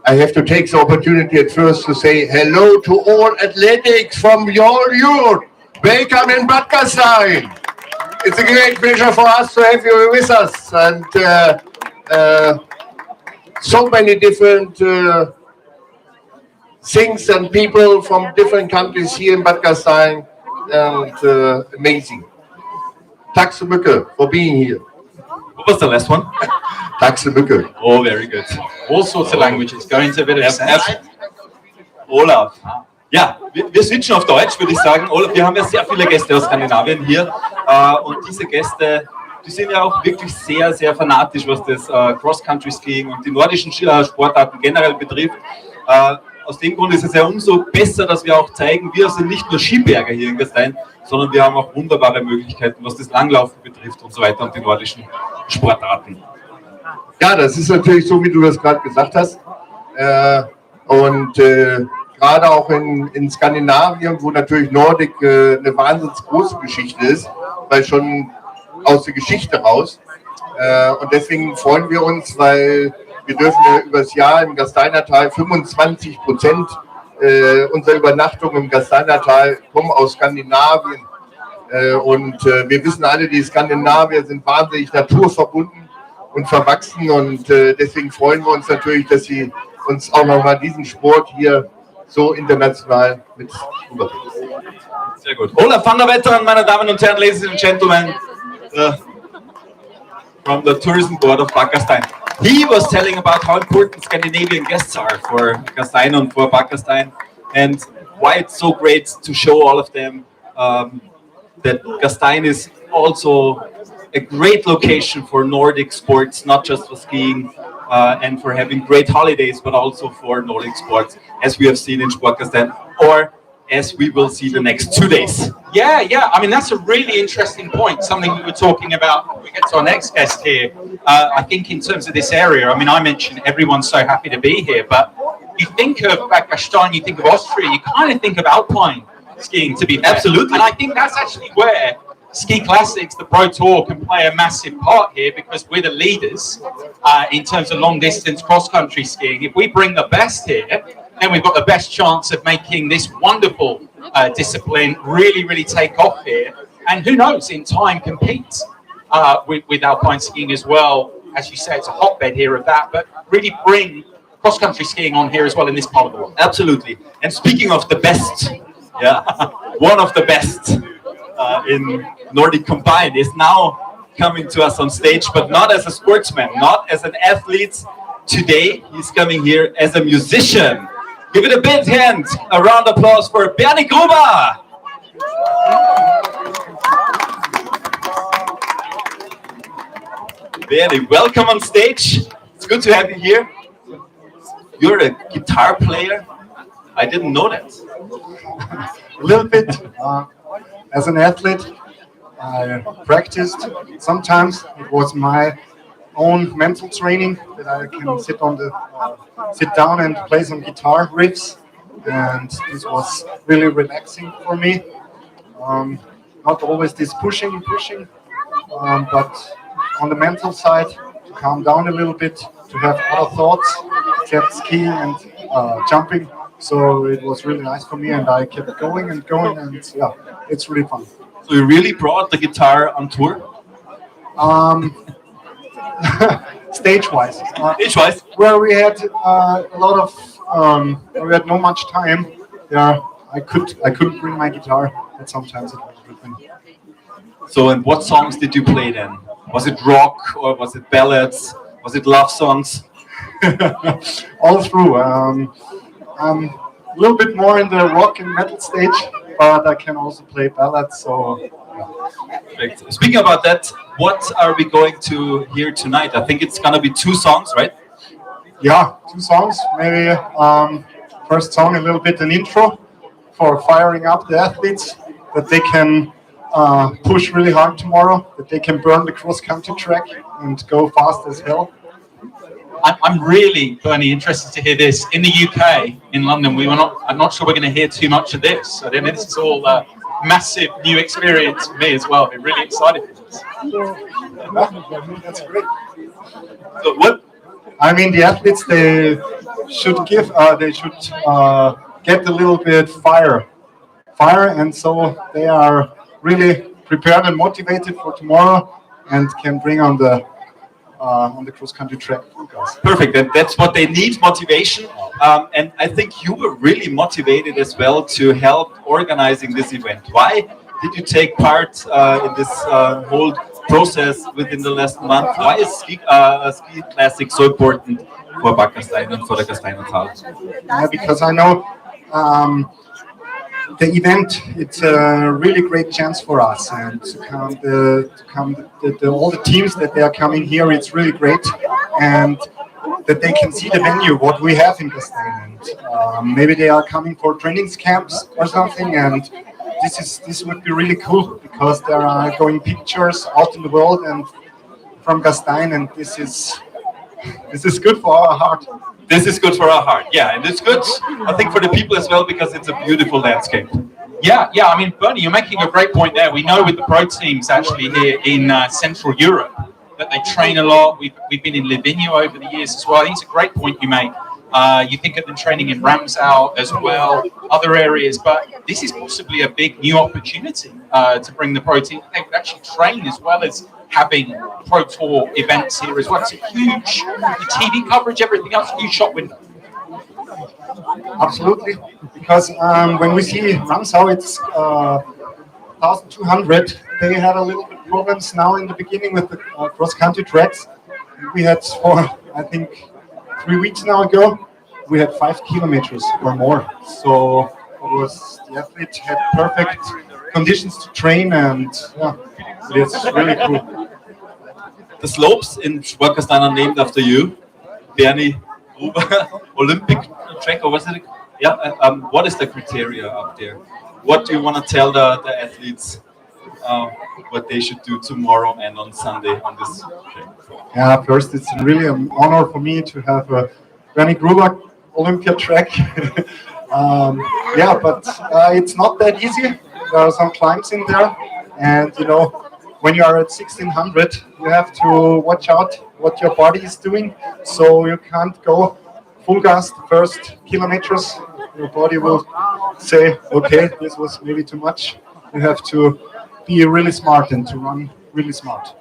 I have to take the opportunity at first to say hello to all athletics from all Europe. Welcome in Bad Gastein. It's a great pleasure for us to have you with us. And so many different things and people from different countries here in Bad Gastein. And amazing. Tack så mycket for being here. What was the last one? Tack så mycket. Oh, very good. All sorts of languages. Go into a bit of sense. Olaf. Ja, wir switchen auf Deutsch, würde ich sagen. Olaf, wir haben ja sehr viele Gäste aus Skandinavien hier. Und diese Gäste, die sind ja auch wirklich sehr, sehr fanatisch, was das Cross-Country-Skiing und die nordischen Sportarten generell betrifft. Aus dem Grund ist es ja umso besser, dass wir auch zeigen, wir sind nicht nur Skiberger hier in Gastein, sondern wir haben auch wunderbare Möglichkeiten, was das Langlaufen betrifft und so weiter und die nordischen Sportarten. Ja, das ist natürlich so, wie du das gerade gesagt hast. Gerade auch in Skandinavien, wo natürlich Nordic eine wahnsinnig große Geschichte ist, weil schon aus der Geschichte raus. Und deswegen freuen wir uns, weil wir dürfen ja übers Jahr im Gasteinertal 25% unserer Übernachtungen im Gasteinertal kommen aus Skandinavien. Wir wissen alle, die Skandinavier sind wahnsinnig naturverbunden und verwachsen. Und deswegen freuen wir uns natürlich, dass sie uns auch nochmal diesen Sport hier so international mit rüberbringen. Sehr gut. Olaf van der Wetter, meine Damen und Herren, ladies and gentlemen, from the tourism board of Bad Gastein. He was telling about how important Scandinavian guests are for Gastein and for Bad Gastein, and why it's so great to show all of them that Gastein is also a great location for Nordic sports, not just for skiing and for having great holidays, but also for Nordic sports, as we have seen in Sportgastein or as we will see the next 2 days. Yeah. I mean, that's a really interesting point. Something we were talking about when we get to our next guest here. I think in terms of this area, I mean, I mentioned everyone's so happy to be here, but you think of Bad Gastein, you think of Austria, you kind of think of alpine skiing, to be fair. Absolutely. And I think that's actually where Ski Classics, the Pro Tour, can play a massive part here, because we're the leaders in terms of long distance cross country skiing. If we bring the best here, then we've got the best chance of making this wonderful discipline really take off here. And who knows, in time compete with alpine skiing as well. As you say, it's a hotbed here of that, but really bring cross country skiing on here as well in this part of the world. Absolutely. And speaking of the best, one of the best in Nordic combined is now coming to us on stage, but not as a sportsman, not as an athlete. Today, he's coming here as a musician. Give it a big hand, a round of applause for Bernie Gruber. Bernie, welcome on stage. It's good to have you here. You're a guitar player. I didn't know that. A little bit. As an athlete, I practiced. Sometimes it was my own mental training that I can sit down and play some guitar riffs, and this was really relaxing for me. Not always this pushing, but on the mental side, to calm down a little bit, to have other thoughts, kept skiing and jumping. So it was really nice for me, and I kept going, and yeah, it's really fun. So you really brought the guitar on tour? Stage-wise. Stage-wise? Where we had a lot of, we had not much time. Yeah, I couldn't bring my guitar, but sometimes it was with me. So, and what songs did you play then? Was it rock, or was it ballads? Was it love songs? All through. I'm a little bit more in the rock and metal stage, but I can also play ballads. So, yeah. Perfect. Speaking about that, what are we going to hear tonight? I think it's gonna be 2 songs, right? Yeah, 2 songs. Maybe first song, a little bit an intro for firing up the athletes, that they can push really hard tomorrow, that they can burn the cross-country track and go fast as hell. I'm really, Bernie, interested to hear this. In the UK, in London, I'm not sure we're going to hear too much of this. So then this is all a massive new experience for me as well. I'm really excited for this. That's great. So what? I mean, the athletes, they should get a little bit fire, and so they are really prepared and motivated for tomorrow, and can bring on the cross-country track. Perfect. And that's what they need, motivation. And I think you were really motivated as well to help organizing this event. Why did you take part in this whole process within the last month? Why is Ski Classic so important for Bad Gastein and for the Gasteiner Tal? Because I know the event, it's a really great chance for us, and all the teams that they are coming here, it's really great, and that they can see the venue, what we have in Gastein, and maybe they are coming for training camps or something, and this would be really cool, because there are going pictures out in the world and from Gastein, and this is good for our heart. This is good for our heart, yeah, and it's good, I think, for the people as well, because it's a beautiful landscape. Yeah, I mean, Bernie, you're making a great point there. We know with the pro teams actually here in Central Europe that they train a lot. We've been in Livigno over the years as well. I think it's a great point you make. You think of them training in Ramsau as well, other areas, but this is possibly a big new opportunity to bring the pro team. They would actually train as well as having Pro Tour events here as well. It's a huge TV coverage, everything else, huge shop window. Absolutely, because when we see Ramsau, it's 1,200. They had a little bit problems now in the beginning with the cross-country tracks. We had, I think, 3 weeks now ago, we had 5 kilometers or more. So the athlete had perfect conditions to train, and yeah, it's really cool. The slopes in Bad Gastein are named after you, Bernie Gruber, Olympic track, or was it? Yeah. What is the criteria up there? What do you want to tell the athletes what they should do tomorrow and on Sunday on this? Yeah, first it's really an honor for me to have Bernie Gruber Olympia track. Yeah, but it's not that easy. There are some climbs in there, and you know, when you are at 1600, you have to watch out what your body is doing. So you can't go full gas the first kilometers. Your body will say, okay, this was maybe too much. You have to be really smart and to run really smart.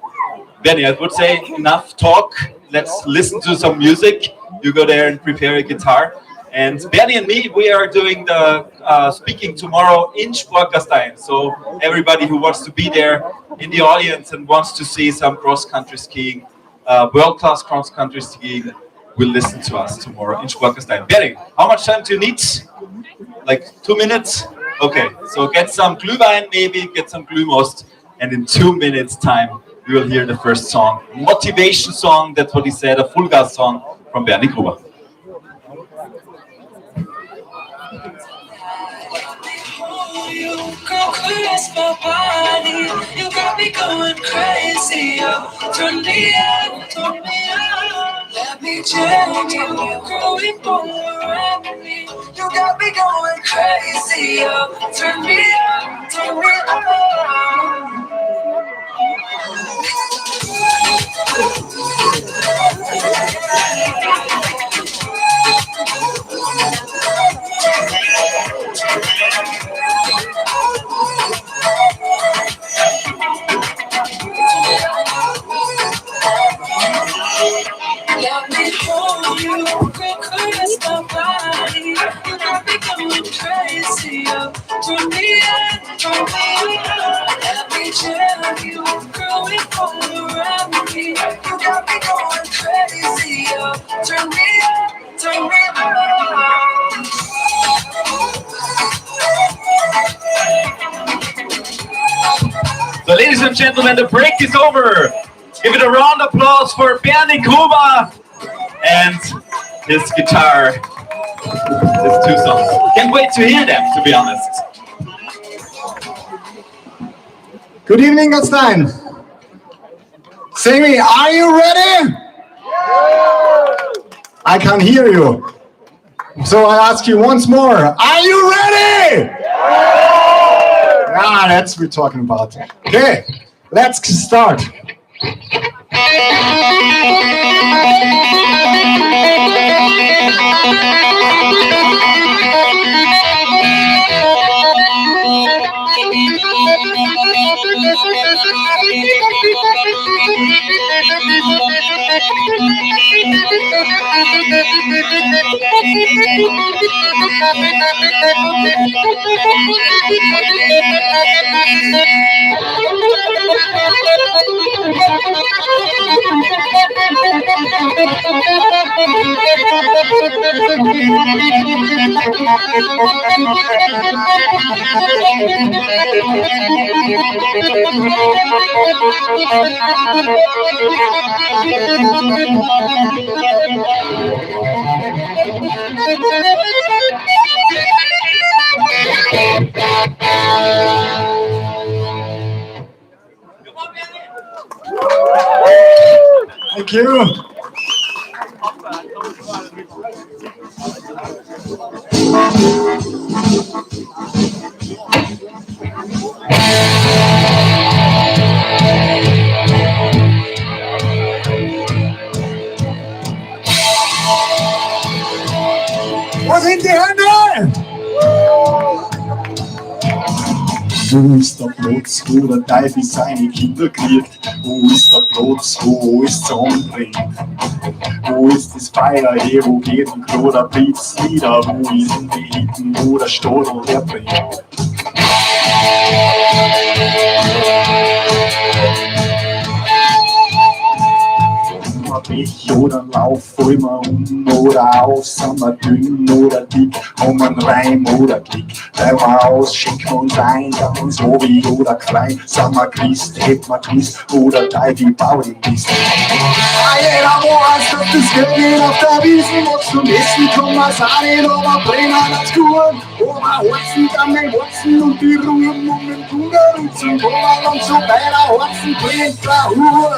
Benny, I would say enough talk. Let's listen to some music. You go there and prepare a guitar. And Bernie and me, we are doing the speaking tomorrow in Bad Gastein. So everybody who wants to be there in the audience and wants to see some cross-country skiing, world-class cross-country skiing, will listen to us tomorrow in Bad Gastein. Bernie, how much time do you need? Like 2 minutes? Okay, so get some Glühwein, maybe get some Glühmost, and in 2 minutes time, we will hear the first song. Motivation song, that's what he said, a full gas song from Bernie Gruber. You go caress my body. You got me going crazy. Turn me on, turn me on. Let me jam you, growing all around me. You got me going crazy. Turn me on, turn me on. Let me hold you, go caress my body. You got me going crazy. Turn me on, turn me on. Let me jam you, growing all around me. You got me going crazy. Turn me on, turn me on. So ladies and gentlemen, the break is over. Give it a round of applause for Bernie Gruber and his guitar, his 2 songs. Can't wait to hear them, to be honest. Good evening, Gastein. Sammy, are you ready? I can't hear you. So I ask you once more, are you ready? Ah, that's what we're talking about. Okay, let's start. Thank you. Wo sind die Hände? Wo ist der Platz, wo der Teufel seine Kinder kriegt? Wo ist der Platz, wo alles zusammenbringt? Wo ist das Feuer hier, wo geht ein Kloder Blitz nieder? Wo sind die Hitten, wo der Stadel herbringt? Pech oder ein Lauf, fall mir oder auf, sind wir dünn oder dick, haben wir einen Reim oder Klick, bleiben wir aus, schenken wir uns ein, dann so wie oder klein, sind wir Christ, hätten wir Christ oder Teil wie Pauli bist. Jeder weiß, dass das Geld nicht auf der Wiesen was zum Essen kann man's auch nicht, aber brennen hat's gut. Aber Horzen, dann mein Horzen und die Ruhen und den Kunger und zum Kummer und so weiter, Horzen brennt der Hur.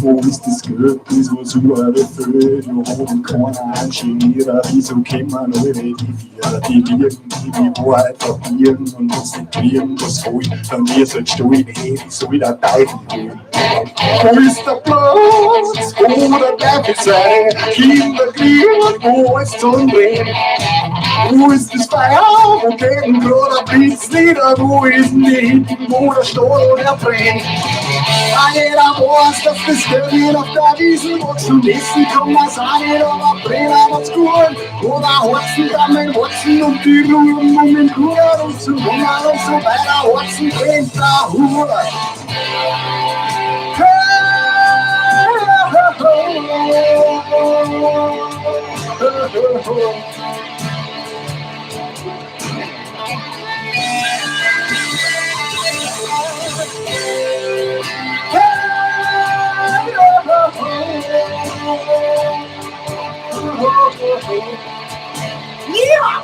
Wo ist das Geld, das was überall fehlt? Jo, haben keiner anschinieren, wieso kommen alle die Vier? Die Dirken, die Wahrheit verbieren und uns nicht kriegen, was voll, dann wird's halt stehen, hey, wie soll der Teufel gehen? Wo ist der Platz, oder darf ich sein? Kinderkrieg, wo ist zum Drehen? Wo ist das Feuer, wo geht ein großer Blitz nieder? Wo ist denn die hinten, wo der Stahl oder brennt? Jeder weiß, dass das Geld nicht auf der Wiesen wächst und essen kann man's auch nicht, aber brennen hat's gut. Oder Horzen, dann mein Horzen und die Ruhen um den Kurer und zum Hunger und so weiter, Horzen brennt der Hur. Yeah!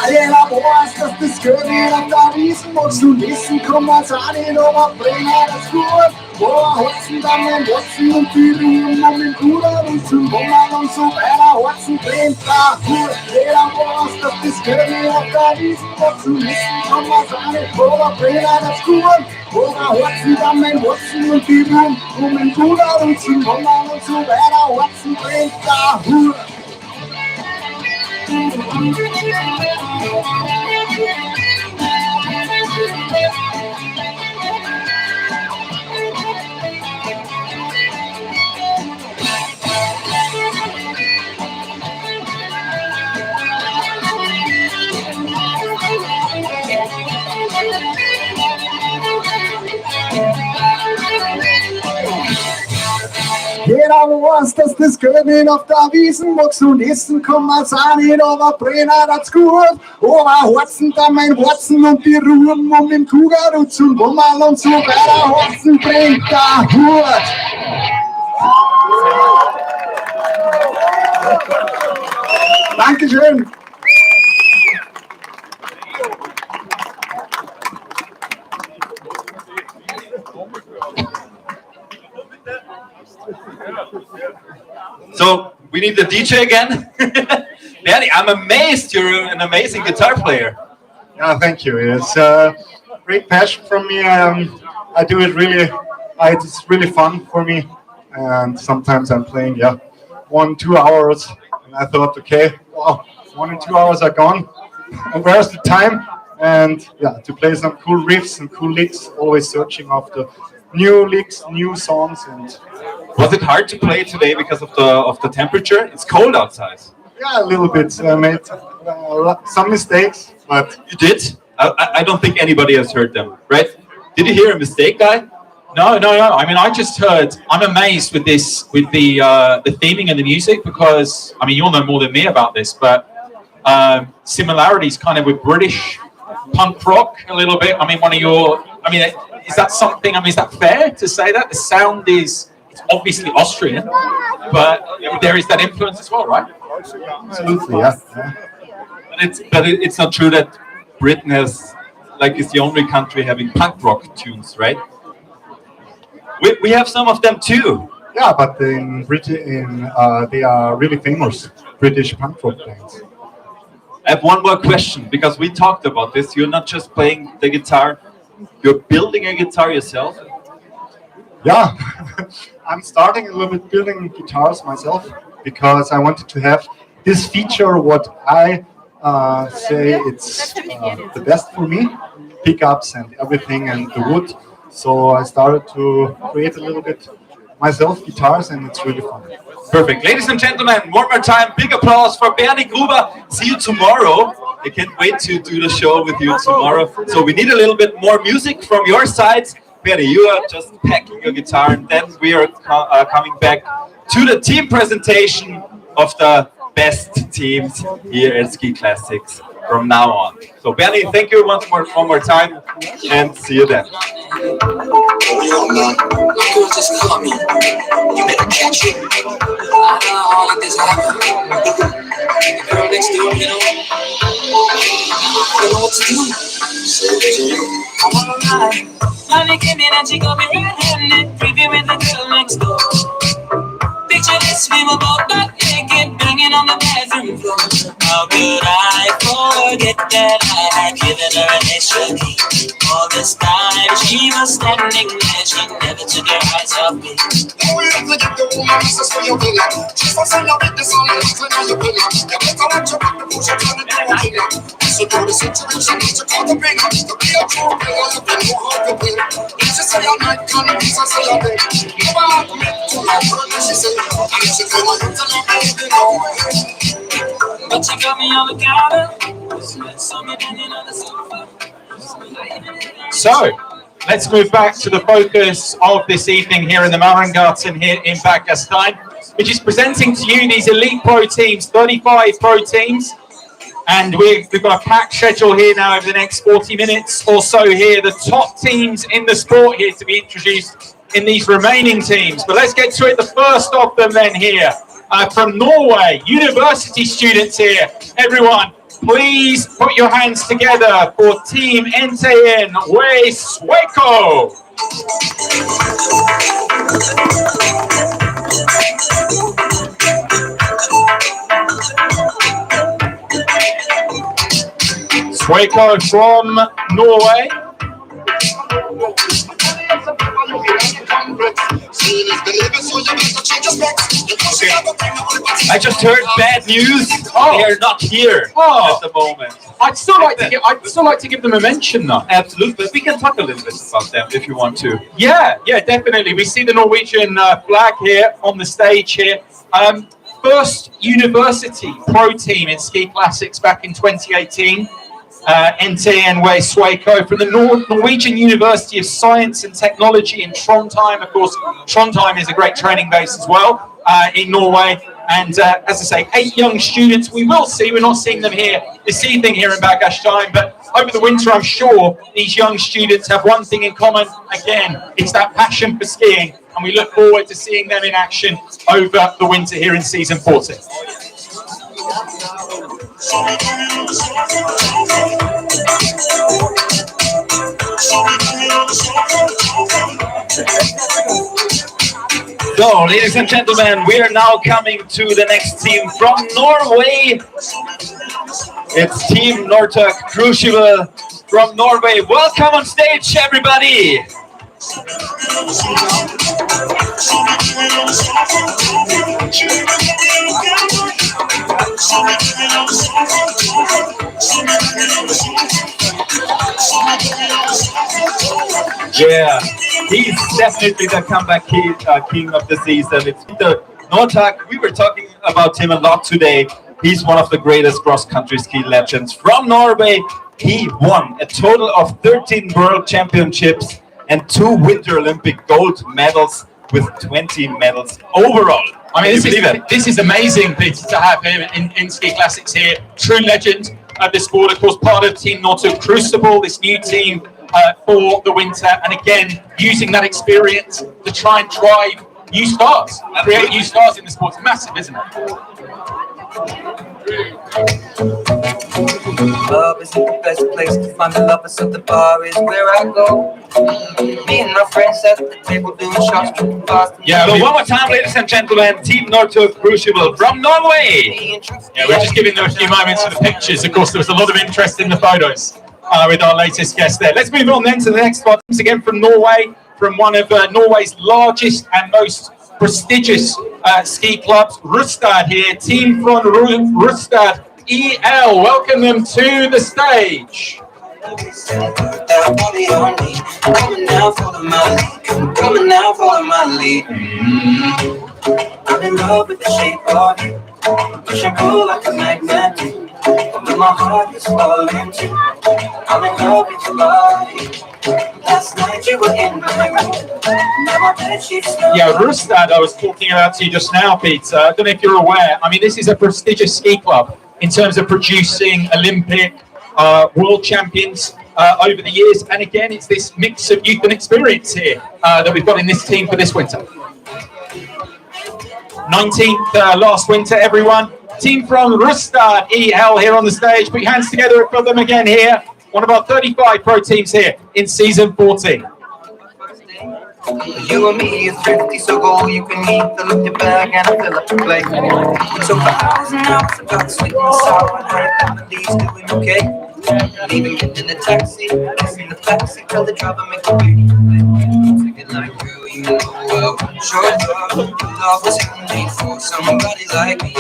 Jeder weiß, dass das Geld nicht auf der Wiesen wächst und essen kann man's auch nicht, aber brennen hat's gut. Boah, Horzen, dann mein Horzen und die Ruhen um den Kurer und zum Hunger und so weiter, Horzen brennt der Hur. Jeder weiß, dass das Geld nicht auf der Wiesen wächst und essen kann man's auch nicht, aber brennen hat's gut. Boah, Horzen, dann mein Horzen und die Ruhen um den Kurer und zum Hunger und so weiter, Horzen brennt der Hur. Jeder weiß, dass das Geld nicht auf der Wiesen wächst und essen kann man's auch nicht, aber brennen hat's gut. Aber Horzen, dann mein Horzen und die Ruhen um den Kuger und zum Bummel und so weiter, Horzen brennt der Hut. Dankeschön. So we need the DJ again. Danny, I'm amazed you're an amazing guitar player. Yeah, thank you. It's a great passion from me. I do it really. It's really fun for me, and sometimes I'm playing 1-2 hours, and I thought, okay, wow, 1 and 2 hours are gone, and where's the time? And to play some cool riffs and cool licks, always searching after new licks, new songs. And was it hard to play today because of the temperature? It's cold outside. Yeah, a little bit. I made some mistakes, but you did. I don't think anybody has heard them, right? Did you hear a mistake, guy? No. I mean, I just heard. I'm amazed with this, with the theming and the music, because I mean, you'll know more than me about this, but similarities kind of with British punk rock a little bit. I mean, is that something? I mean, is that fair to say that the sound is? It's obviously Austrian, but there is that influence as well, right? Absolutely, yeah. But it's not true that Britain is the only country having punk rock tunes, right? We have some of them too. Yeah, but in Britain, they are really famous British punk rock bands. I have one more question, because we talked about this. You're not just playing the guitar, you're building a guitar yourself. Yeah, I'm starting a little bit building guitars myself, because I wanted to have this feature, what I say it's the best for me, pickups and everything and the wood. So I started to create a little bit myself guitars, and it's really fun. Perfect. Ladies and gentlemen, one more time, big applause for Bernie Gruber. See you tomorrow. I can't wait to do the show with you tomorrow. So we need a little bit more music from your sides. Bernie, you are just packing your guitar, and then we are coming back to the team presentation of the best teams here at Ski Classics from now on. So Bernie, thank you one more time, and see you then. Just call me. You better catch it. I know all of this happened. The girl next door, you know, I don't know what to do. I wanna lie. Honey came in and she got me red-handed, creepy with the girl next door. Picture this, we were both butt naked, banging on the bathroom floor. How could I forget that I had given her an extra key? All this time she was standing there, she never took her eyes off me. Oh, you have to get the woman, Mrs. for your villa. She's for sale, with this all and nothing on your villa. You better watch your back, the push up on the door. So now the situation is to call the bring up. To be a true player, you can know how to win. If she say I might come, if she say I will. Never have to make too much work, she say. But you got me on the counter. So, let's move back to the focus of this evening here in the Marengaren here in Bad Gastein, which is presenting to you these elite pro teams, 35 pro teams. And we've got a packed schedule here now over the next 40 minutes or so here. The top teams in the sport here to be introduced in these remaining teams. But let's get to it. The first of them then here from Norway, university students here. Everyone, please put your hands together for Team NTNUI Sweco. Sweco from Norway. I just heard bad news. They're not here at the moment. I'd still like to give them a mention though. Absolutely, but we can talk a little bit about them if you want to. Yeah, definitely. We see the Norwegian flag here on the stage here. First university pro team in Ski Classics back in 2018. NTNUI Sweco from the Norwegian University of Science and Technology in Trondheim. Of course, Trondheim is a great training base as well in Norway. And as I say, 8 young students we will see. We're not seeing them here this evening here in Bad Gastein, but over the winter, I'm sure these young students have one thing in common. Again, it's that passion for skiing. And we look forward to seeing them in action over the winter here in season 14. So, ladies and gentlemen, we are now coming to the next team from Norway. It's Team Northug Crucible from Norway. Welcome on stage, everybody. Yeah, he's definitely the comeback king of the season. It's Peter Northug. We were talking about him a lot today. He's one of the greatest cross-country ski legends from Norway. He won a total of 13 world championships and 2 Winter Olympic gold medals with 20 medals overall. I mean, this is amazing, Peter, to have him in Ski Classics here. True legend of the sport, of course, part of Team Northug Crucible, this new team for the winter. And again, using that experience to try and drive new stars, create new stars in the sport. It's massive, isn't it? Love is the best place to find the lovers, so the bar is where I go. Me and my friends at the table doing shots. Yeah, so one more time, ladies and gentlemen, Team Northug Crucible from Norway. Yeah, we're just giving them a few moments for the pictures. Of course, there was a lot of interest in the photos with our latest guest there. Let's move on then to the next one. Once again from Norway, from one of Norway's largest and most prestigious ski clubs, Rustad here. Team from Rustad EL, welcome them to the stage. That body on me. Coming now, follow my lead. Coming now, follow my lead. I'm in love with the shape of you. Push and pull like a magnet. But my heart is falling too. I'm in love with your body. Last night you were in my room. Now my bed sheets smell. Yeah, Rustad, I was talking about to you just now, Peter. I don't know if you're aware. I mean, this is a prestigious ski club in terms of producing Olympic, world champions over the years. And again, it's this mix of youth and experience here that we've got in this team for this winter. 19th last winter, everyone. Team from Rustad EL here on the stage. Put your hands together for them again here. One of our 35 pro teams here in season 14. You and me is thrifty, so go you can eat, fill up your bag and I fill up your plate. So for hours and hours I got sweet and sour and I got these doing okay. Leaving it in the taxi, in the backseat, tell the driver make a way. Take it like you, you know I want your love was made for somebody like me.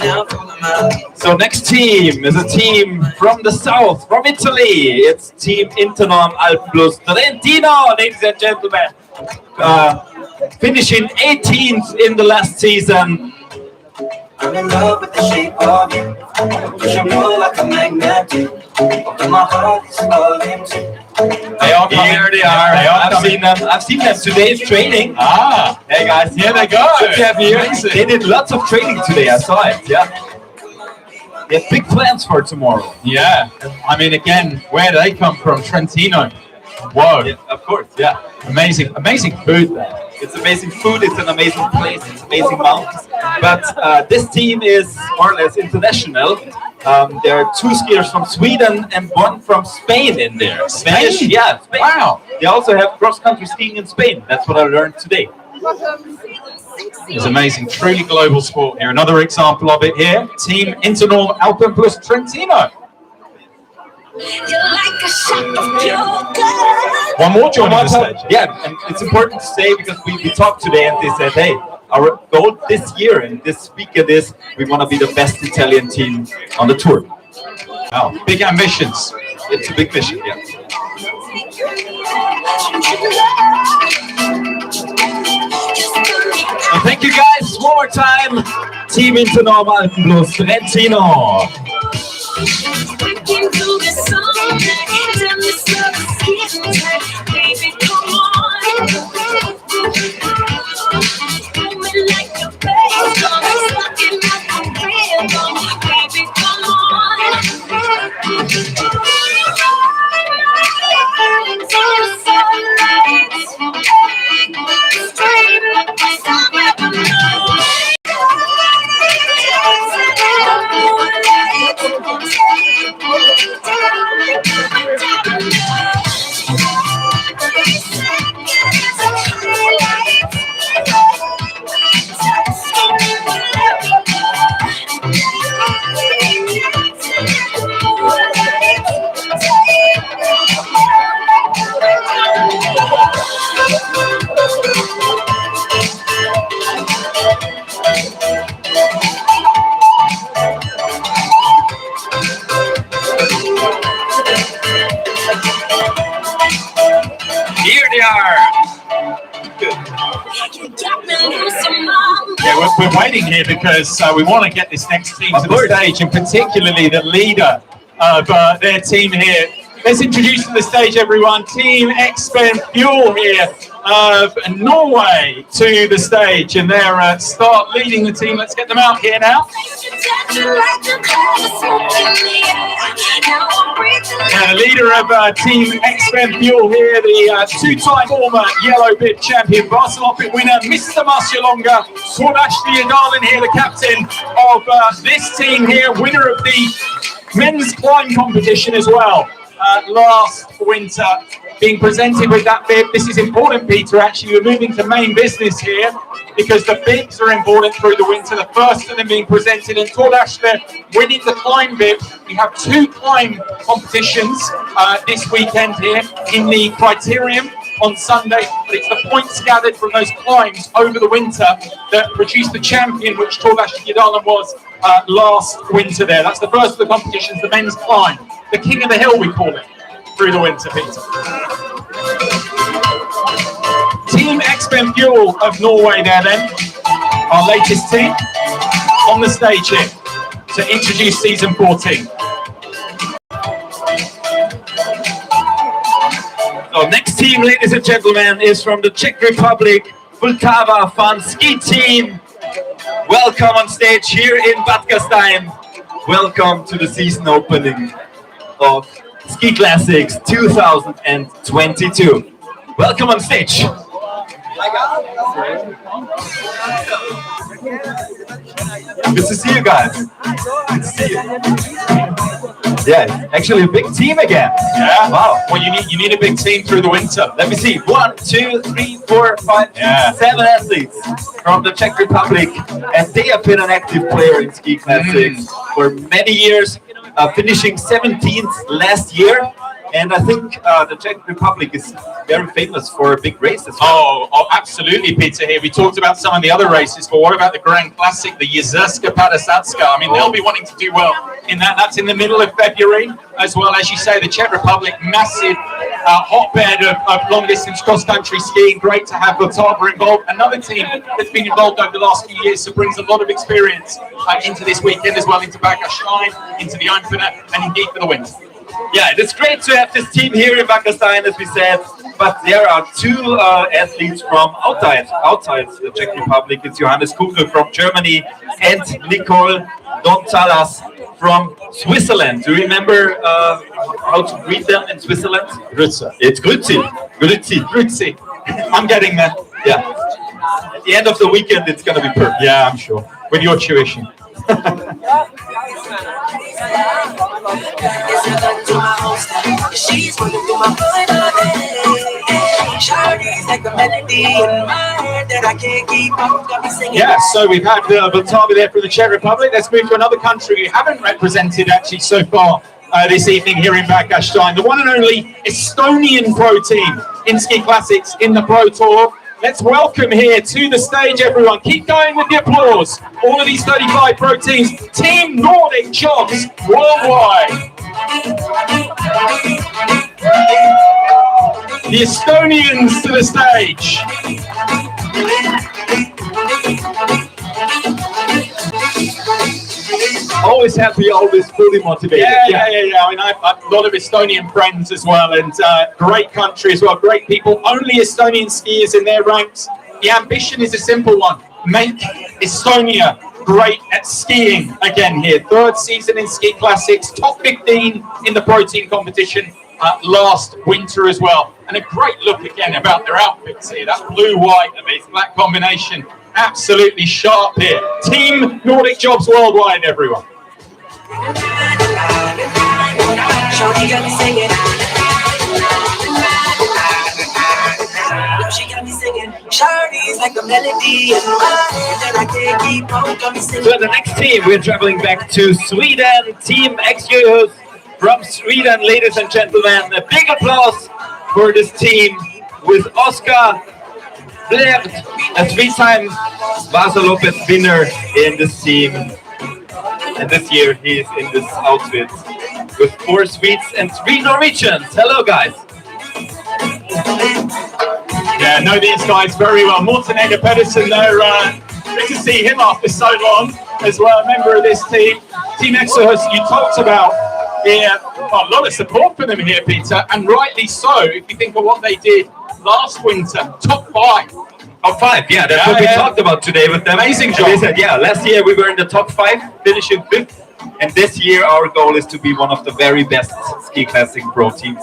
Now follow my lead. So next team is a team from the south, from Italy. It's Team Internorm Alpenplus Trentino, ladies and gentlemen. Finishing 18th in the last season. I'm in love with the shape of you. Push and pull like a magnet. But my heart is falling too. They are coming. Here they are. I've seen them today's training. Ah, hey guys, here they go. They did lots of training today. I saw it. Yeah. They have big plans for tomorrow. Yeah. I mean, again, where do they come from? Trentino. Whoa. Yeah, of course. Yeah. Amazing food there. It's amazing food. It's an amazing place. It's amazing mountains. But this team is more or less international. There are 2 skiers from Sweden and 1 from Spain in there. Spanish? Yeah, Spain. Wow. They also have cross-country skiing in Spain. That's what I learned today. It's amazing. Truly global sport here. Another example of it here. Team Internorm Alpenplus Trentino. One more joining the stage. Yeah, and it's important to say because we talked today and they said, hey, our goal this year and this weekend is we want to be the best Italian team on the tour. Wow, big ambitions. It's a big mission, yeah. Well, thank you guys one more time. Team Internorm Alpenplus Trentino. Here they are. Yeah, we're waiting here because we want to get this next team to the stage, and particularly the leader of their team here. Let's introduce to the stage, everyone, Team XIV Fuel here of Norway to the stage, and they're start leading the team. Let's get them out here now. The leader of Team XIV Fuel here, the 2-time former Yellow Bib champion, Barcelona Bib winner, Mr. Marcialonga, Tord Ashley Darlin here, the captain of this team here, winner of the men's climb competition as well. Last winter, being presented with that bib. This is important, Peter. Actually, we're moving to main business here because the bibs are important through the winter. The first of them being presented, and Tord Ashley winning the climb bib. We have 2 climb competitions this weekend here in the criterium on Sunday, but it's the points gathered from those climbs over the winter that produced the champion, which Tord Ashley was last winter there. That's the first of the competitions, the men's climb. The king of the hill, we call it. through the winter, Peter. Team XIV of Norway there then, our latest team, on the stage here to introduce season 14. So next team, ladies and gentlemen, is from the Czech Republic, Futura Ski Team. Welcome on stage here in Bad Gastein. Welcome to the season opening of Ski Classics 2022. Welcome on stage. Good to see you guys. Good to see you. Yeah, actually a big team again. Yeah. Wow. Well, you need a big team through the winter. Let me see. 1, 2, 3, 4, 5, 7 athletes from the Czech Republic, and they have been an active player in Ski Classics for many years, finishing 17th last year. And I think the Czech Republic is very famous for big races. Oh, absolutely, Peter. Here we talked about some of the other races, but what about the Grand Classic, the Jezerska Padesatska? I mean, they'll be wanting to do well in that. That's in the middle of February, as well as you say, the Czech Republic, massive hotbed of long-distance cross-country skiing. Great to have Futura involved. Another team that's been involved over the last few years, so brings a lot of experience into this weekend as well, into Bad Gastein, into the Mäenpää, and indeed for the winter. Yeah, it is great to have this team here in Bad Gastein, as we said, but there are two athletes from outside the Czech Republic. It's Johannes Kugel from Germany and Nicole Donzalas from Switzerland. Do you remember how to greet them in Switzerland? Grüezi. It's Grüezi. Grüezi. Grüezi. I'm getting there. Yeah. At the end of the weekend, it's going to be perfect. Yeah, I'm sure. With your tuition. Yeah, so we've had Valtavi there from the Czech Republic. Let's move to another country we haven't represented actually so far this evening here in Bad Gastein. The one and only Estonian pro team in Ski Classics in the Pro Tour. Let's welcome here to the stage, everyone. Keep going with the applause. All of these 35 pro teams, Team Nordic Jobs Worldwide. The Estonians to the stage. Always happy, always fully motivated. Yeah. I mean, I've a lot of Estonian friends as well, and great country as well, great people. Only Estonian skiers in their ranks. The ambition is a simple one: make Estonia great at skiing again here. Third season in Ski Classics, top 15 in the pro team competition last winter as well. And a great look again about their outfits here. That blue-white, amazing black combination. Absolutely sharp here. Team Nordic Jobs Worldwide, everyone. So the next team, we're traveling back to Sweden. Team XIV from Sweden, ladies and gentlemen. A big applause for this team with Oscar Blevd, a 3-time Vasaloppet winner in this team. And this year he is in this outfit with 4 Swedes and 3 Norwegians. Hello, guys. Yeah, know these guys very well. Morten Egger Pedersen there. Great to see him after so long as well. A member of this team. Team Exos, you talked about here. A lot of support for them here, Peter, and rightly so if you think of what they did last winter. Top 5. Top 5, yeah, that's what we talked about today with them. Amazing job. They said, yeah, last year we were in the top 5, finishing 5th. And this year our goal is to be one of the very best Ski Classic pro teams.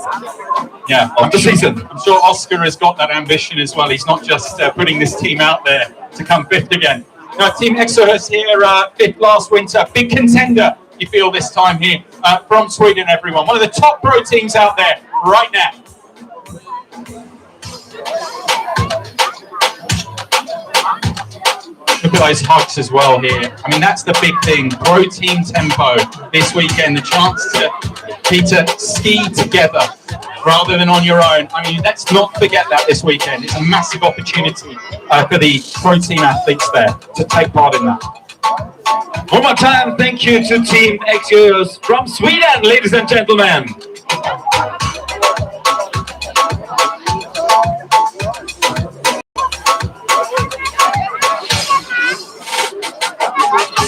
Yeah, of the season. I'm sure Oscar has got that ambition as well. He's not just putting this team out there to come 5th again. Now, Team Exos here, 5th last winter. Big contender, you feel, this time here from Sweden, everyone. One of the top pro teams out there right now. Look at those hugs as well here. I mean, that's the big thing. Pro team tempo this weekend. The chance to, Peter, ski together rather than on your own. I mean, let's not forget that this weekend. It's a massive opportunity for the pro team athletes there to take part in that. One more time, thank you to Team XIV from Sweden, ladies and gentlemen.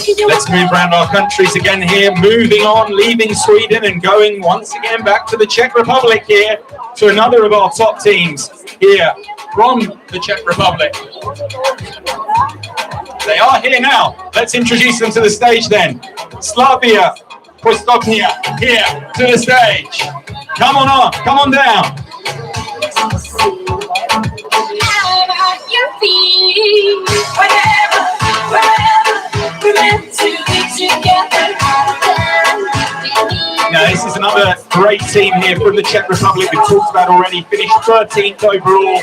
Let's move around our countries again here, moving on, leaving Sweden and going once again back to the Czech Republic here, to another of our top teams here from the Czech Republic. They are here now. Let's introduce them to the stage then. Slavia Postovnia here to the stage. Come on, come on down. Your feet, wherever, we're meant to be together. Now, this is another great team here from the Czech Republic. We've talked about already, finished 13th overall.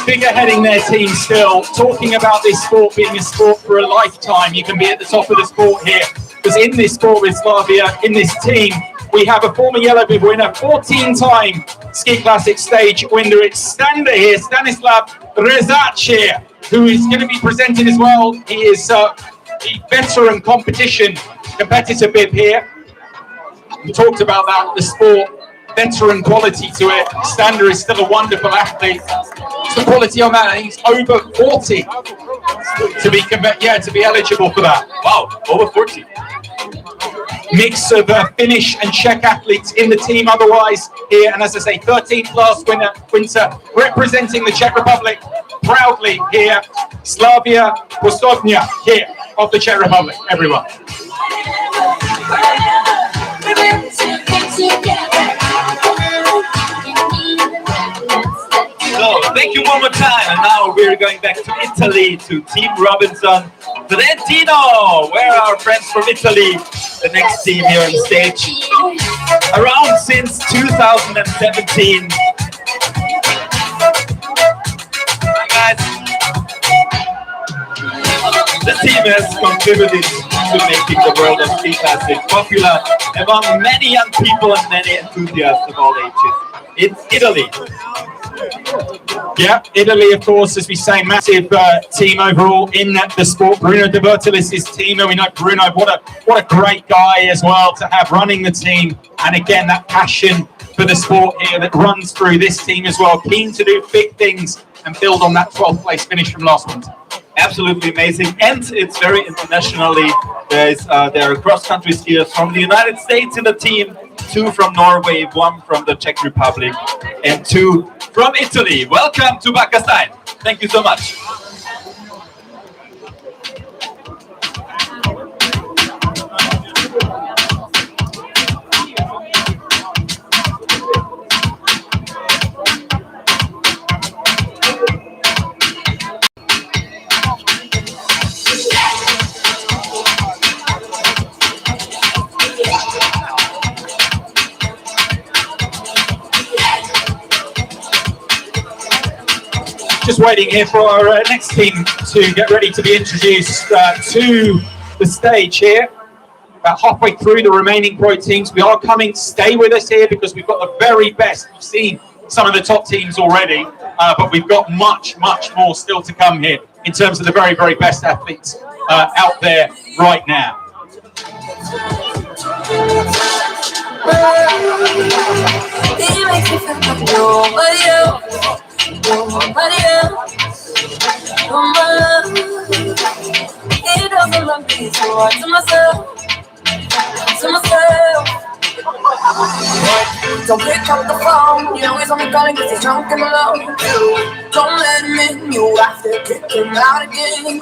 Bigger heading their team still, talking about this sport being a sport for a lifetime. You can be at the top of the sport here, because in this sport with Slavia, in this team, we have a former Yellow Bib winner, 14-time Ski Classic stage winner. It's Stander here, Stanislav Rezac here, who is going to be presenting as well. He is the veteran competitor bib here. We talked about that, the sport, veteran quality to it. Stander is still a wonderful athlete. It's the quality on that, I think he's over 40 to be eligible for that. Wow, over 40. Mix of Finnish and Czech athletes in the team otherwise here, and as I say, 13th last winter, representing the Czech Republic proudly here, Slavia Postovnia here of the Czech Republic, everyone. So, thank you one more time, and now we're going back to Italy, to Team Robinson, Trentino, where are our friends from Italy, the next team here on stage, around since 2017. Hi guys. The team has contributed to making the world of ski classic popular among many young people and many enthusiasts of all ages. It's Italy. Yeah, Italy, of course, as we say, massive team overall in the sport. Bruno De Bertolis' team, and we know Bruno, what a great guy as well to have running the team. And again, that passion for the sport here that runs through this team as well. Keen to do big things and build on that 12th place finish from last winter. Absolutely amazing, and it's very internationally. There are cross-country skiers from the United States in the team, 2 from Norway, 1 from the Czech Republic, and 2 from Italy. Welcome to Bad Gastein. Thank you so much. Just waiting here for our next team to get ready to be introduced to the stage here. About halfway through the remaining pro teams. We are coming, stay with us here because we've got the very best. You've seen some of the top teams already, but we've got much, much more still to come here in terms of the very, very best athletes out there right now. It makes me feel like nobody else. Nobody else. It doesn't look me so to myself. To myself. Don't pick up the phone. You know he's only calling because he's drunk and alone. Don't let him in. You have to kick him out again.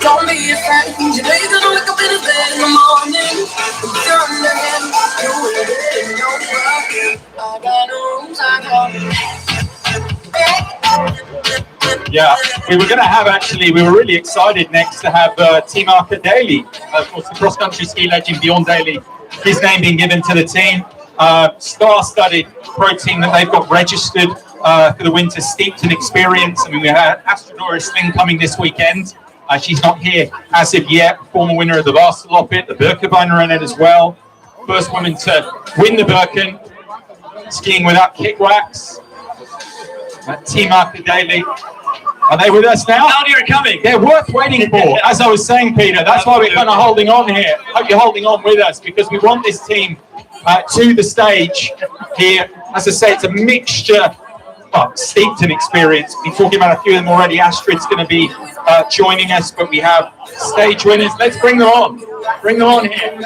Don't be a friend. You know you're gonna wake up in his bed in the morning. If you're under him, you will get no problem. I got no rooms, I got. Yeah, we were going to have we were really excited next to have Team Daly, of course, the cross-country ski legend Bjorn Daly, his name being given to the team. Star-studded pro team that they've got registered for the winter, steeped in experience. I mean, we had Astrodora Sling coming this weekend. She's not here as of yet. Former winner of the Vasaloppet, the Birkebeiner as well. First woman to win the Birken, skiing without kick wax. Team Daly. Are they with us now? Now you're coming. They're worth waiting for, as I was saying, Peter. That's why we're kind of holding on here. Hope you're holding on with us because we want this team to the stage here. As I say, it's a mixture well, steeped in experience. Been talking about a few of them already. Astrid's going to be joining us, but we have stage winners. Let's bring them on. Bring them on here.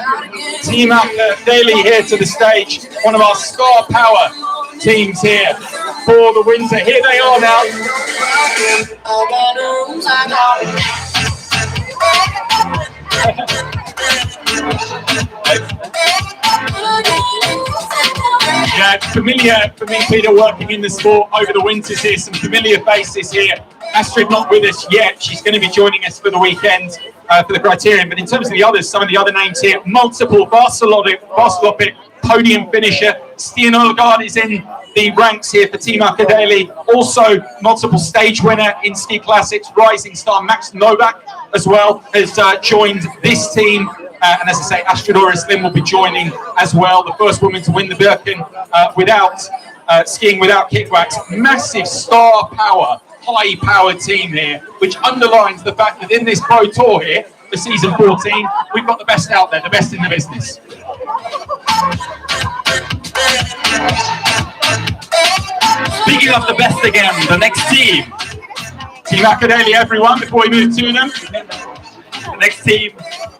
Team Göhlins here to the stage. One of our star power teams here for the winter. Here they are now. Yeah, familiar for me, Peter, working in the sport over the winters here. Some familiar faces here. Astrid not with us yet. She's going to be joining us for the weekend for the criterion. But in terms of the others, some of the other names here, multiple Barcelona podium finisher. Stian Olgaard is in the ranks here for Team Göhlins. Also, multiple stage winner in ski classics. Rising star Max Novak as well has joined this team. And as I say, Astrid Lim will be joining as well. The first woman to win the Birken without skiing without kickbacks. Massive star power, high power team here, which underlines the fact that in this Pro Tour here, for season 14, we've got the best out there, the best in the business. Speaking of the best again, the next team. Team Göhlins, everyone, before we move to them. The next team,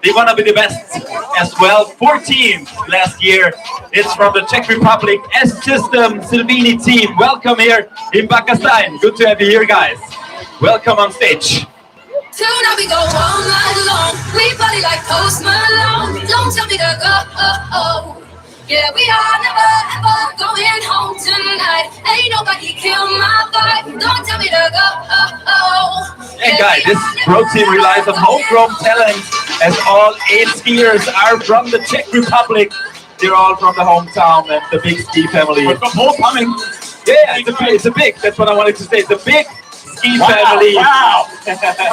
they want to be the best as well. 14th last year. It's from the Czech Republic, S-System Silvini team. Welcome here in Bad Gastein. Good to have you here, guys. Welcome on stage. Tonight we go all night long. We party like Post Malone. Don't tell me to go. Yeah, we are never ever going home tonight. Ain't nobody kill my vibe. Don't tell me to go. And guys, this pro team relies on homegrown talent, as all 8 skiers are from the Czech Republic. They're all from the hometown and the big ski family. We've got more coming. Yeah, it's a big. That's what I wanted to say. It's a big ski family. Wow!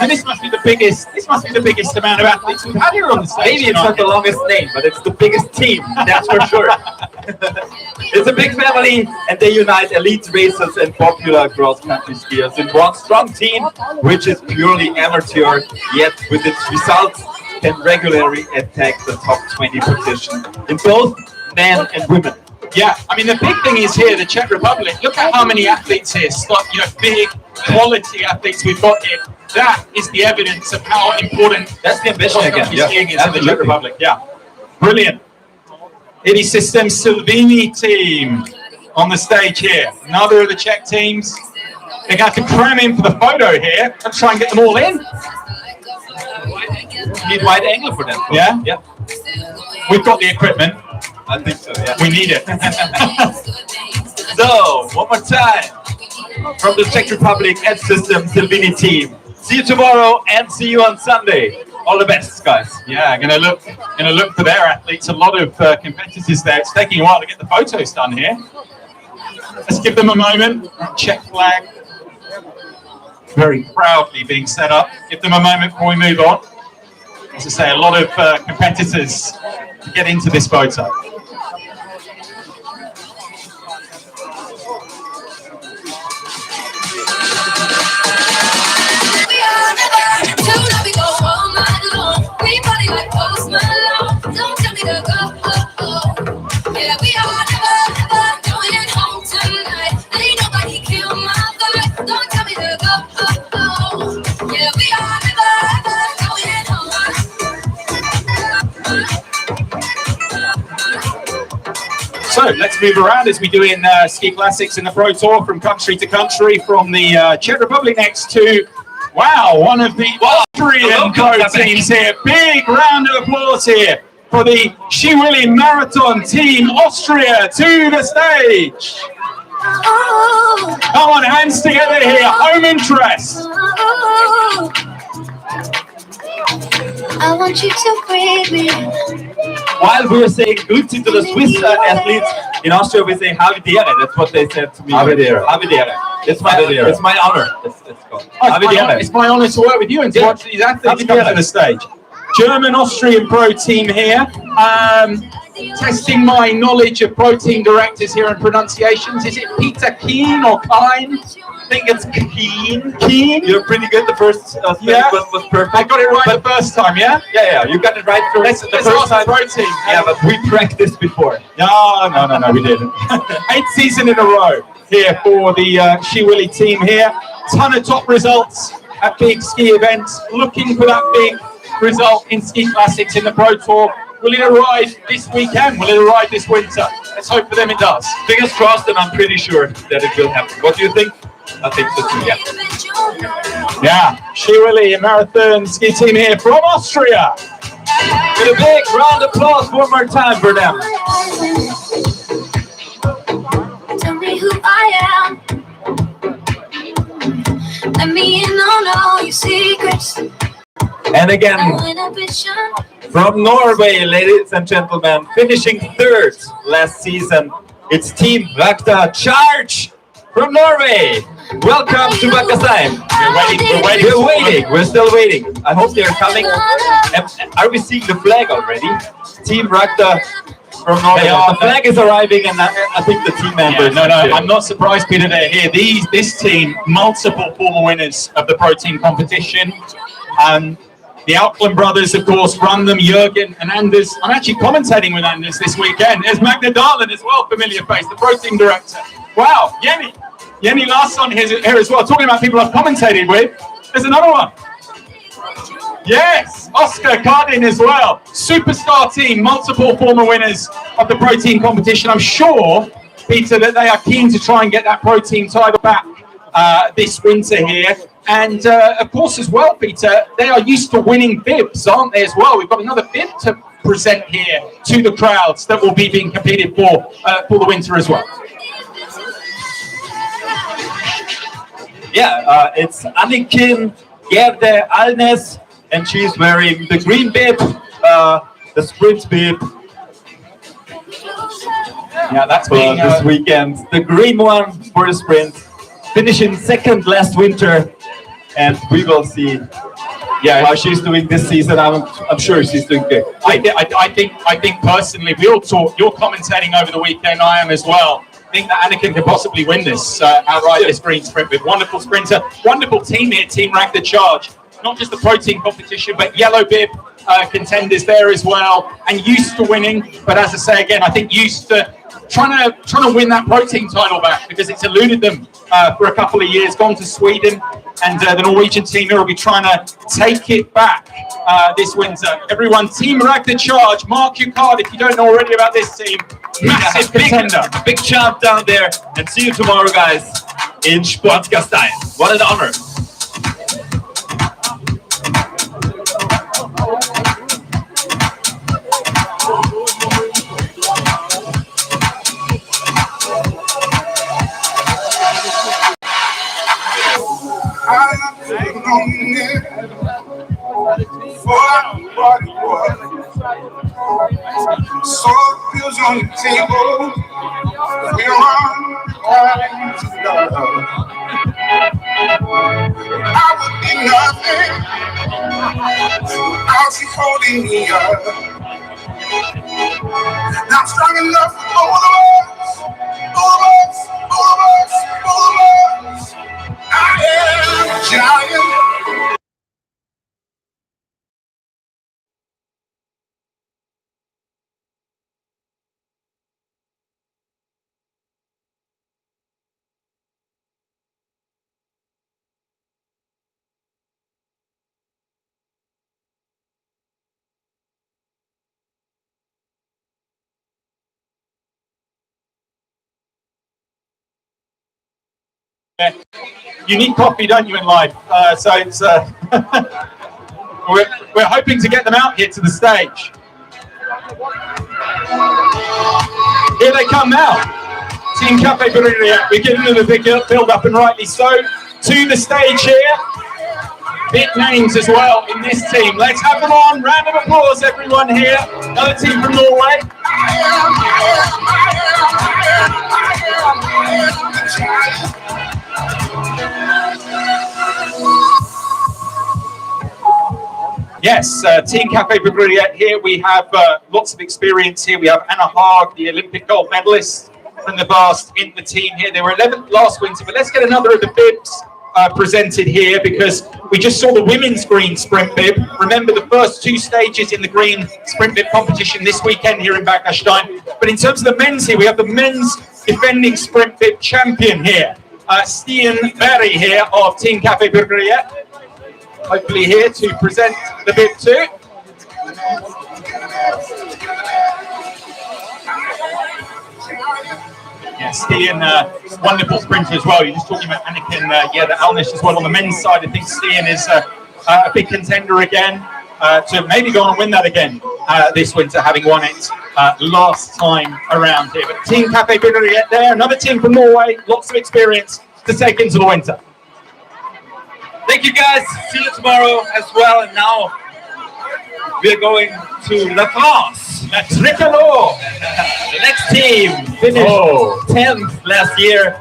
And this must be the biggest. This must be the biggest amount of athletes we've had here on the stage. Maybe it's not the longest name, but it's the biggest team. That's for sure. It's a big family, and they unite elite racers and popular cross-country skiers in one strong team, which is purely amateur. Yet, with its results, can regularly attack the top 20 position in both men and women. Yeah, I mean the big thing is here, the Czech Republic. Look at how many athletes here, big quality athletes we've got here. That is the evidence of how important that's the ambition again. Skiing is in the Czech Republic. Yeah, brilliant. XIV Silvini team on the stage here. Another of the Czech teams. They're going to have to cram in for the photo here and try and get them all in. You need wide angle for them. Yeah, yeah. We've got the equipment. I think so, yeah. We need it. So, one more time. From the Czech Republic S-System Silvini team. See you tomorrow and see you on Sunday. All the best, guys. Yeah, gonna look for their athletes. A lot of competitors there. It's taking a while to get the photos done here. Let's give them a moment. Czech flag. Very proudly being set up. Give them a moment before we move on. As I say, a lot of competitors to get into this photo. So let's move around as we do in ski classics in the Pro Tour from country to country. From the Czech Republic next to, wow, one of the Austrian pro teams here. Big round of applause here for the Sjusjøen Marathon Team Austria to the stage. Come on, hands together here, home interest. I want you to breathe me. While we were saying Grüezi to the Swiss athletes, in Austria we say Havidere. That's what they said to me. Havidere. Havidere. It's my honor. It's my honor to work with you and to watch these athletes come to the stage. German-Austrian pro team here. Testing my knowledge of pro team directors here and pronunciations. Is it Peter Keen or Kine? I think it's Keen. You're pretty good. The first space was perfect. I got it right the first time, yeah? Yeah, you got it right first. Let's ask the pro team. Yeah, but we practiced before. No, we didn't. 8th season in a row. here for the Ski team here. Ton of top results at big ski events. Looking for that big result in ski classics in the Pro Tour. Will it arrive this weekend? Will it arrive this winter? Let's hope for them it does. Fingers crossed, and I'm pretty sure that it will happen. What do you think? I think so too, yeah. Yeah, Ski Marathon Ski Team here from Austria. With a big round of applause one more time for them. Tell me who I am. Let me in on all your secrets. And again, from Norway, ladies and gentlemen, finishing third last season, it's Team Rustad Charge from Norway. Welcome to Bad Gastein. We're still waiting. I hope they're coming. Are we seeing the flag already? Team Rustad from Norway. The flag is arriving, and I think the team members. No, I'm not surprised, Peter, they're here. This team, multiple former winners of the Pro Team competition. The Alpenplus brothers, of course, run them, Jürgen and Anders. I'm actually commentating with Anders this weekend. There's Magna Darlin as well, familiar face, the Pro Team director. Wow, Jenny Larsson here as well. Talking about people I've commentated with, there's another one. Yes, Oscar Cardin as well. Superstar team, multiple former winners of the Pro Team competition. I'm sure, Peter, that they are keen to try and get that Pro Team title back this winter here. And of course as well, Peter, they are used to winning bibs, aren't they as well? We've got another bib to present here to the crowds that will be being competed for the winter as well. Yeah, it's Anniken Gerde Alnes, and she's wearing the green bib, the sprint bib. Yeah, that's for this weekend. The green one for the sprint, finishing second last winter, and we will see. Yeah, how she's doing this season. I'm sure she's doing good. I think personally, we all talk. You're commentating over the weekend. I am as well. I think that Anniken could possibly win this outright. This green sprint with wonderful sprinter, wonderful team here. Team Rustad Charge. Not just the Pro Team competition, but yellow bib contenders there as well, and used to winning. But as I say again, I think used to trying to win that Pro Team title back, because it's eluded them for a couple of years. Gone to Sweden, and the Norwegian team here will be trying to take it back this winter. Everyone, Team Rustad Charge, mark your card if you don't know already about this team. Massive contender. Big champ down there, and see you tomorrow, guys, in Bad Gastein. What an honor. Salt pills on the table, we're on together. I would be nothing without you holding me up. Now I'm strong enough for all of us, all of us, all of us, all of us. I am a giant. You need coffee, don't you, in life? So it's we're hoping to get them out here to the stage. Here they come now. Team Cafe Bruriak, we're giving them a big build up, and rightly so, to the stage here. Big names as well in this team. Let's have them on. Round of applause, everyone here. Another team from Norway. Yes, Team Cafe Bruriak here. We have lots of experience here. We have Anna Haag, the Olympic gold medalist from the past, in the team here. They were 11th last winter, but let's get another of the bibs presented here, because we just saw the women's green sprint bib. Remember the first two stages in the green sprint bib competition this weekend here in Bad Gastein. But in terms of the men's here, we have the men's defending sprint bib champion here. Stian Berry here of Team Café Burgeria. Hopefully here to present the bib too. Yeah, Stian, wonderful sprinter as well. You're just talking about Anakin, the Alnish as well on the men's side. I think Stian is a big contender again to maybe go on and win that again this winter, having won it last time around here. But Team Café Burgeria there, another team from Norway, lots of experience to take into the winter. Thank you guys. See you tomorrow as well. And now we're going to La France. La Tricolore. The next team finished 10th last year.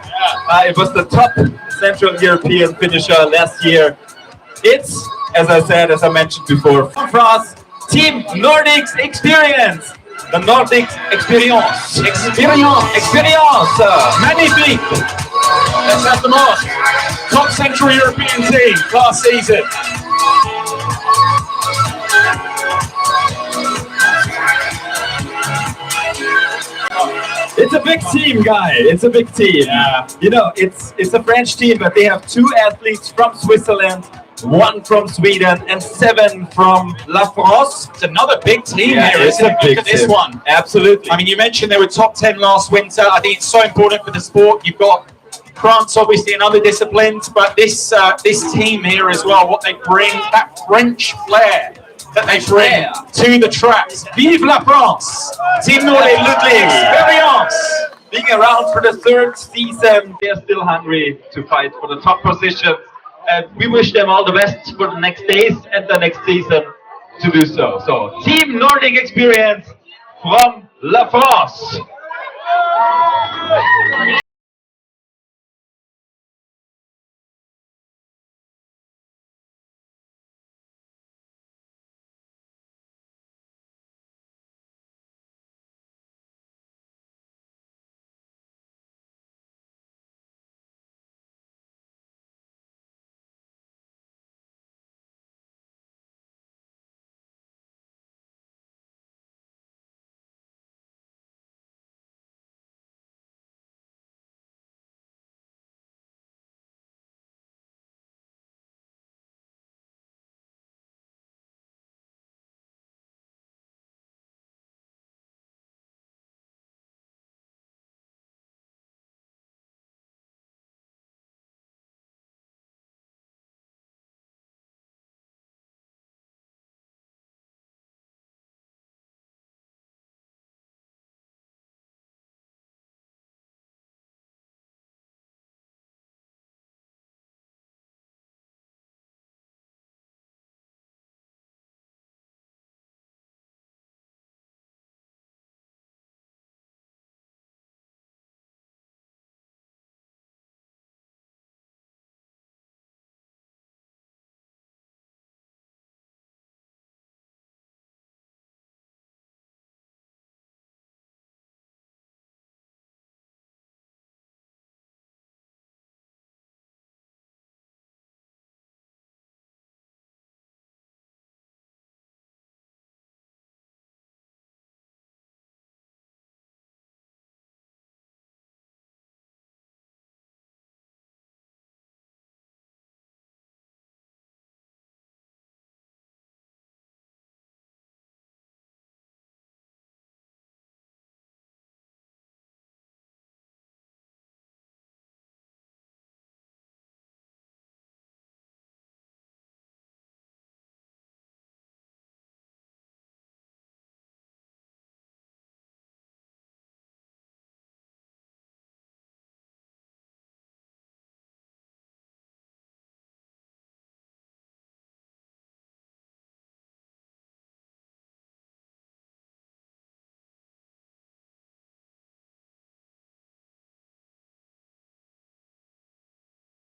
It was the top Central European finisher last year. It's, as I said, as I mentioned before, from France, Team Nordics Experience. The Nordics Experience. Experience. Magnifique. Let's have them on. Top Central European team last season. It's a big team, guy. It's a big team. Yeah. You know, it's a French team, but they have 2 athletes from Switzerland, 1 from Sweden, and 7 from La France. It's another big team Yeah, here, it's isn't a it? big Look at this team. one. Absolutely. I mean, you mentioned they were top 10 last winter. I think it's so important for the sport. You've got France, obviously, in other disciplines, but this team here as well, what they bring, that French flair that they bring to the tracks. Vive la France! Team Nordic Ludwig Experience! Being around for the 3rd season, they're still hungry to fight for the top positions. And we wish them all the best for the next days and the next season to do so. So, Team Nordic Experience from La France.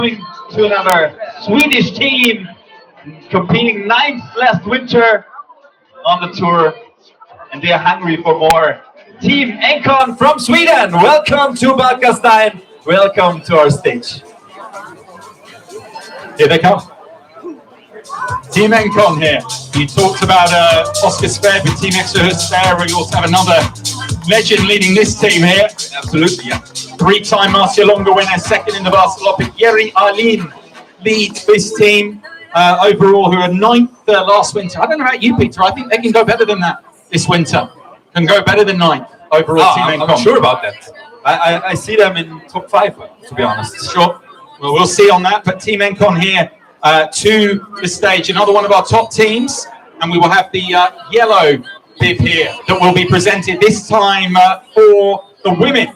To another Swedish team competing 9th last winter on the tour, and they are hungry for more. Team Encon from Sweden, welcome to Bad Gastein, welcome to our stage. Here they come. Team Encon here. You talked about Oscar Sved with Team XIV. We also have another legend leading this team here. Absolutely, yeah. 3-time Marcialonga winner, second in the Vasaloppet. Jeri Arlin leads this team overall, who are 9th last winter. I don't know about you, Peter. I think they can go better than that this winter. Can go better than 9th overall. Team Encon. I'm sure about that. I see them in top 5, to be honest. Sure. Well, we'll see on that. But Team Encon here to the stage. Another one of our top teams. And we will have the yellow bib here that will be presented this time for the women.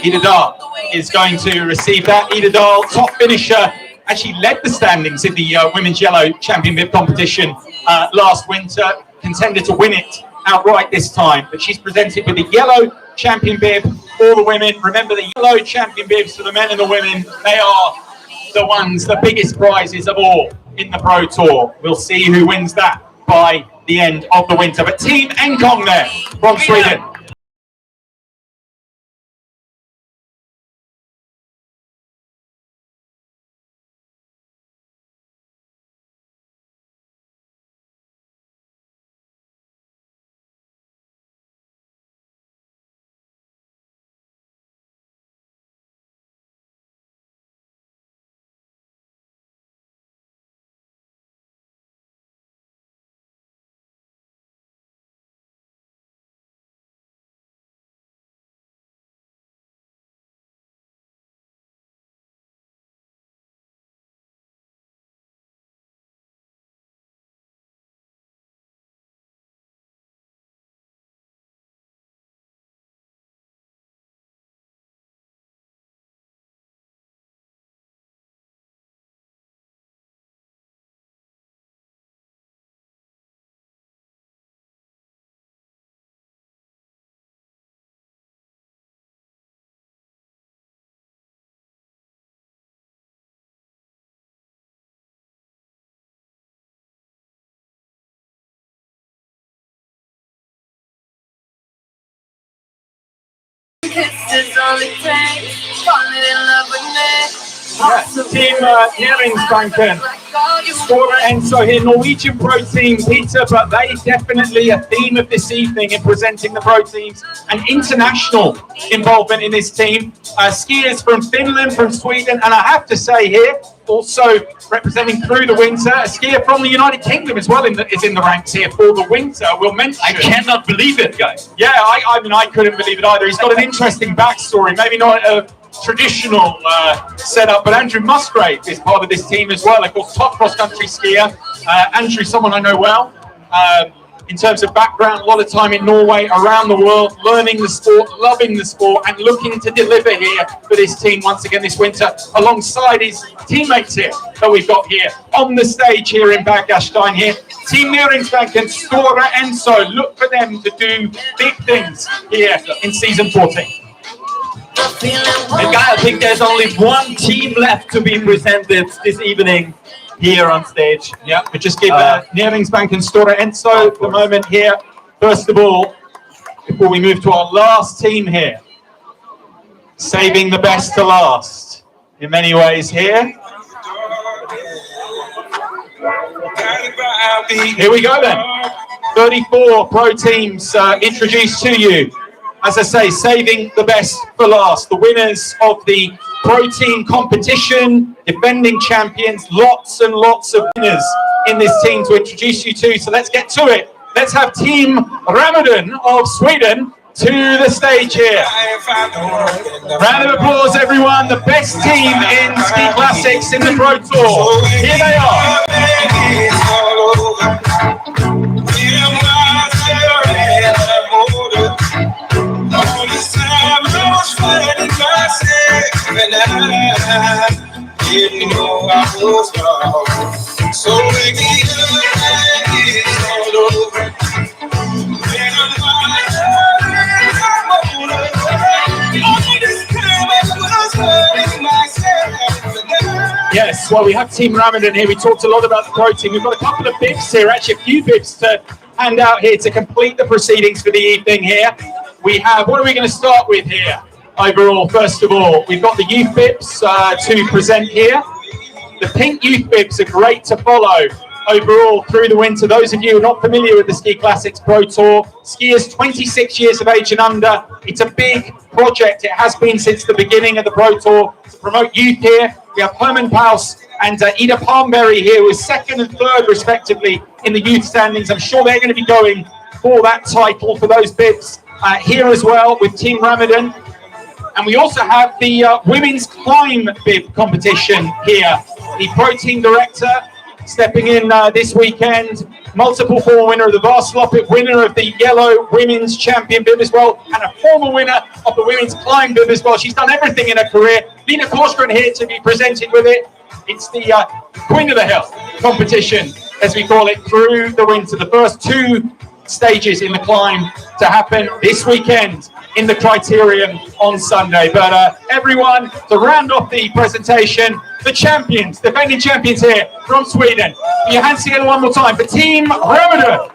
Ida Dahl is going to receive that. Ida Dahl, top finisher, actually led the standings in the Women's Yellow Champion Bib competition last winter. Contender to win it outright this time. But she's presented with the yellow champion bib for the women. Remember, the yellow champion bibs for the men and the women, they are the ones, the biggest prizes of all in the Pro Tour. We'll see who wins that by the end of the winter. But Team Encon there from Sweden. Kisses all it takes, falling in love with me. Team Näringsbanken. Scorer Enzo here, Norwegian pro team, Peter, but they definitely a theme of this evening in presenting the pro teams and international involvement in this team. Skiers from Finland, from Sweden, and I have to say here, also representing through the winter, a skier from the United Kingdom as well is in the ranks here for the winter. We'll mention. I cannot believe it, guys. Yeah, I mean, I couldn't believe it either. He's got an interesting backstory, maybe not a traditional setup, but Andrew Musgrave is part of this team as well. Of course, top cross-country skier. Andrew, someone I know well. In terms of background, a lot of time in Norway, around the world, learning the sport, loving the sport, and looking to deliver here for this team once again this winter, alongside his teammates here that we've got here on the stage here in Bad Gastein here. Team Näringsbanken, Stora Enso, look for them to do big things here in season 14. I think there's only one team left to be presented this evening here on stage. Yeah, we just give Näringsbanken Stora Enso the moment here. First of all, before we move to our last team here, saving the best to last in many ways here. Here we go then. 34 pro teams introduced to you. As I say, saving the best for last. The winners of the pro team competition, defending champions, lots and lots of winners in this team to introduce you to. So let's get to it. Let's have Team Ramadan of Sweden to the stage here. Round of applause, everyone. The best team in ski classics in the Pro Tour. Here they are. All this time I was fighting myself, and I didn't know I was wrong. So wake me up and it's all over. When I'm older, all this time I was hurting myself. Yes, well, we have Team Ramadan here. We talked a lot about the pro team. We've got a couple of bibs here, actually a few bibs to hand out here to complete the proceedings for the evening here. We have, what are we going to start with here? overall. First of all, we've got the youth bibs to present here. The pink youth bibs are great to follow overall through the winter. Those of you who are not familiar with the Ski Classics Pro Tour, skiers 26 years of age and under. It's a big project. It has been since the beginning of the Pro Tour to promote youth here. We have Mäenpää and Ida Palmberry here, who is second and third respectively in the youth standings. I'm sure they're going to be going for that title for those bibs here as well with Team Ramadan. And we also have the women's climb bib competition here. The Pro Team Director stepping in this weekend, multiple former winner of the Vaslopet, winner of the yellow women's champion bib as well, and a former winner of the women's climb bib as well. She's done everything in her career. Lina Korsgren here to be presented with it. It's the Queen of the Hill competition, as we call it, through the winter. The first two stages in the climb to happen this weekend in the Criterium on Sunday. But everyone, to round off the presentation, the champions, defending champions here from Sweden. Put your hands together one more time for Team Ramadan.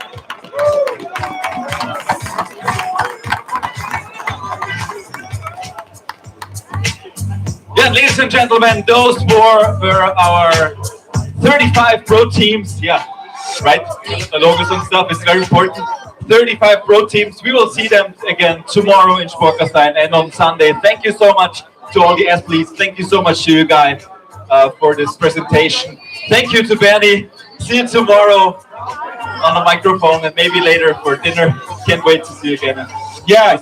Yeah, ladies and gentlemen, those were our 35 pro teams. Yeah, right? The logos and stuff is very important. 35 pro teams. We will see them again tomorrow in Sportgastein and on Sunday. Thank you so much to all the athletes. Thank you so much to you guys for this presentation. Thank you to Bernie. See you tomorrow on the microphone and maybe later for dinner. Can't wait to see you again. Yeah,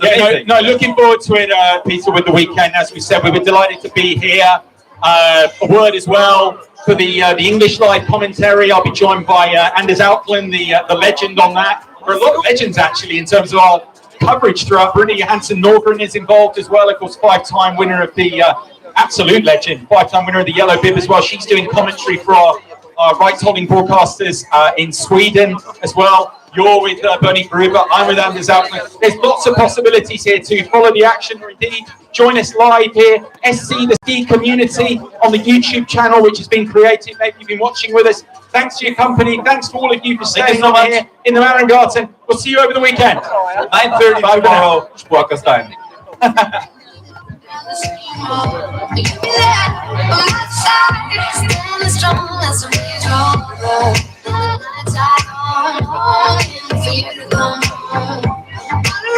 no, looking forward to it, Peter, with the weekend. As we said, we were delighted to be here. A word as well for the English live commentary. I'll be joined by Anders Alkland, the legend on that. There are a lot of legends, actually, in terms of our coverage throughout Brunei. Hansen Norgren is involved as well, of course, five-time winner of the absolute legend, five-time winner of the yellow bib as well. She's doing commentary for our right-holding broadcasters in Sweden as well. You're with Bernie Gruber, I'm with Anders Alkland. There's lots of possibilities here to follow the action, or indeed join us live here. SC, the ski community on the YouTube channel, which has been created. Maybe you've been watching with us. Thanks to your company. Thanks to all of you for staying so much here in the Marengarten. We'll see you over the weekend. 9:30 tomorrow, Sportgastein. Strong as a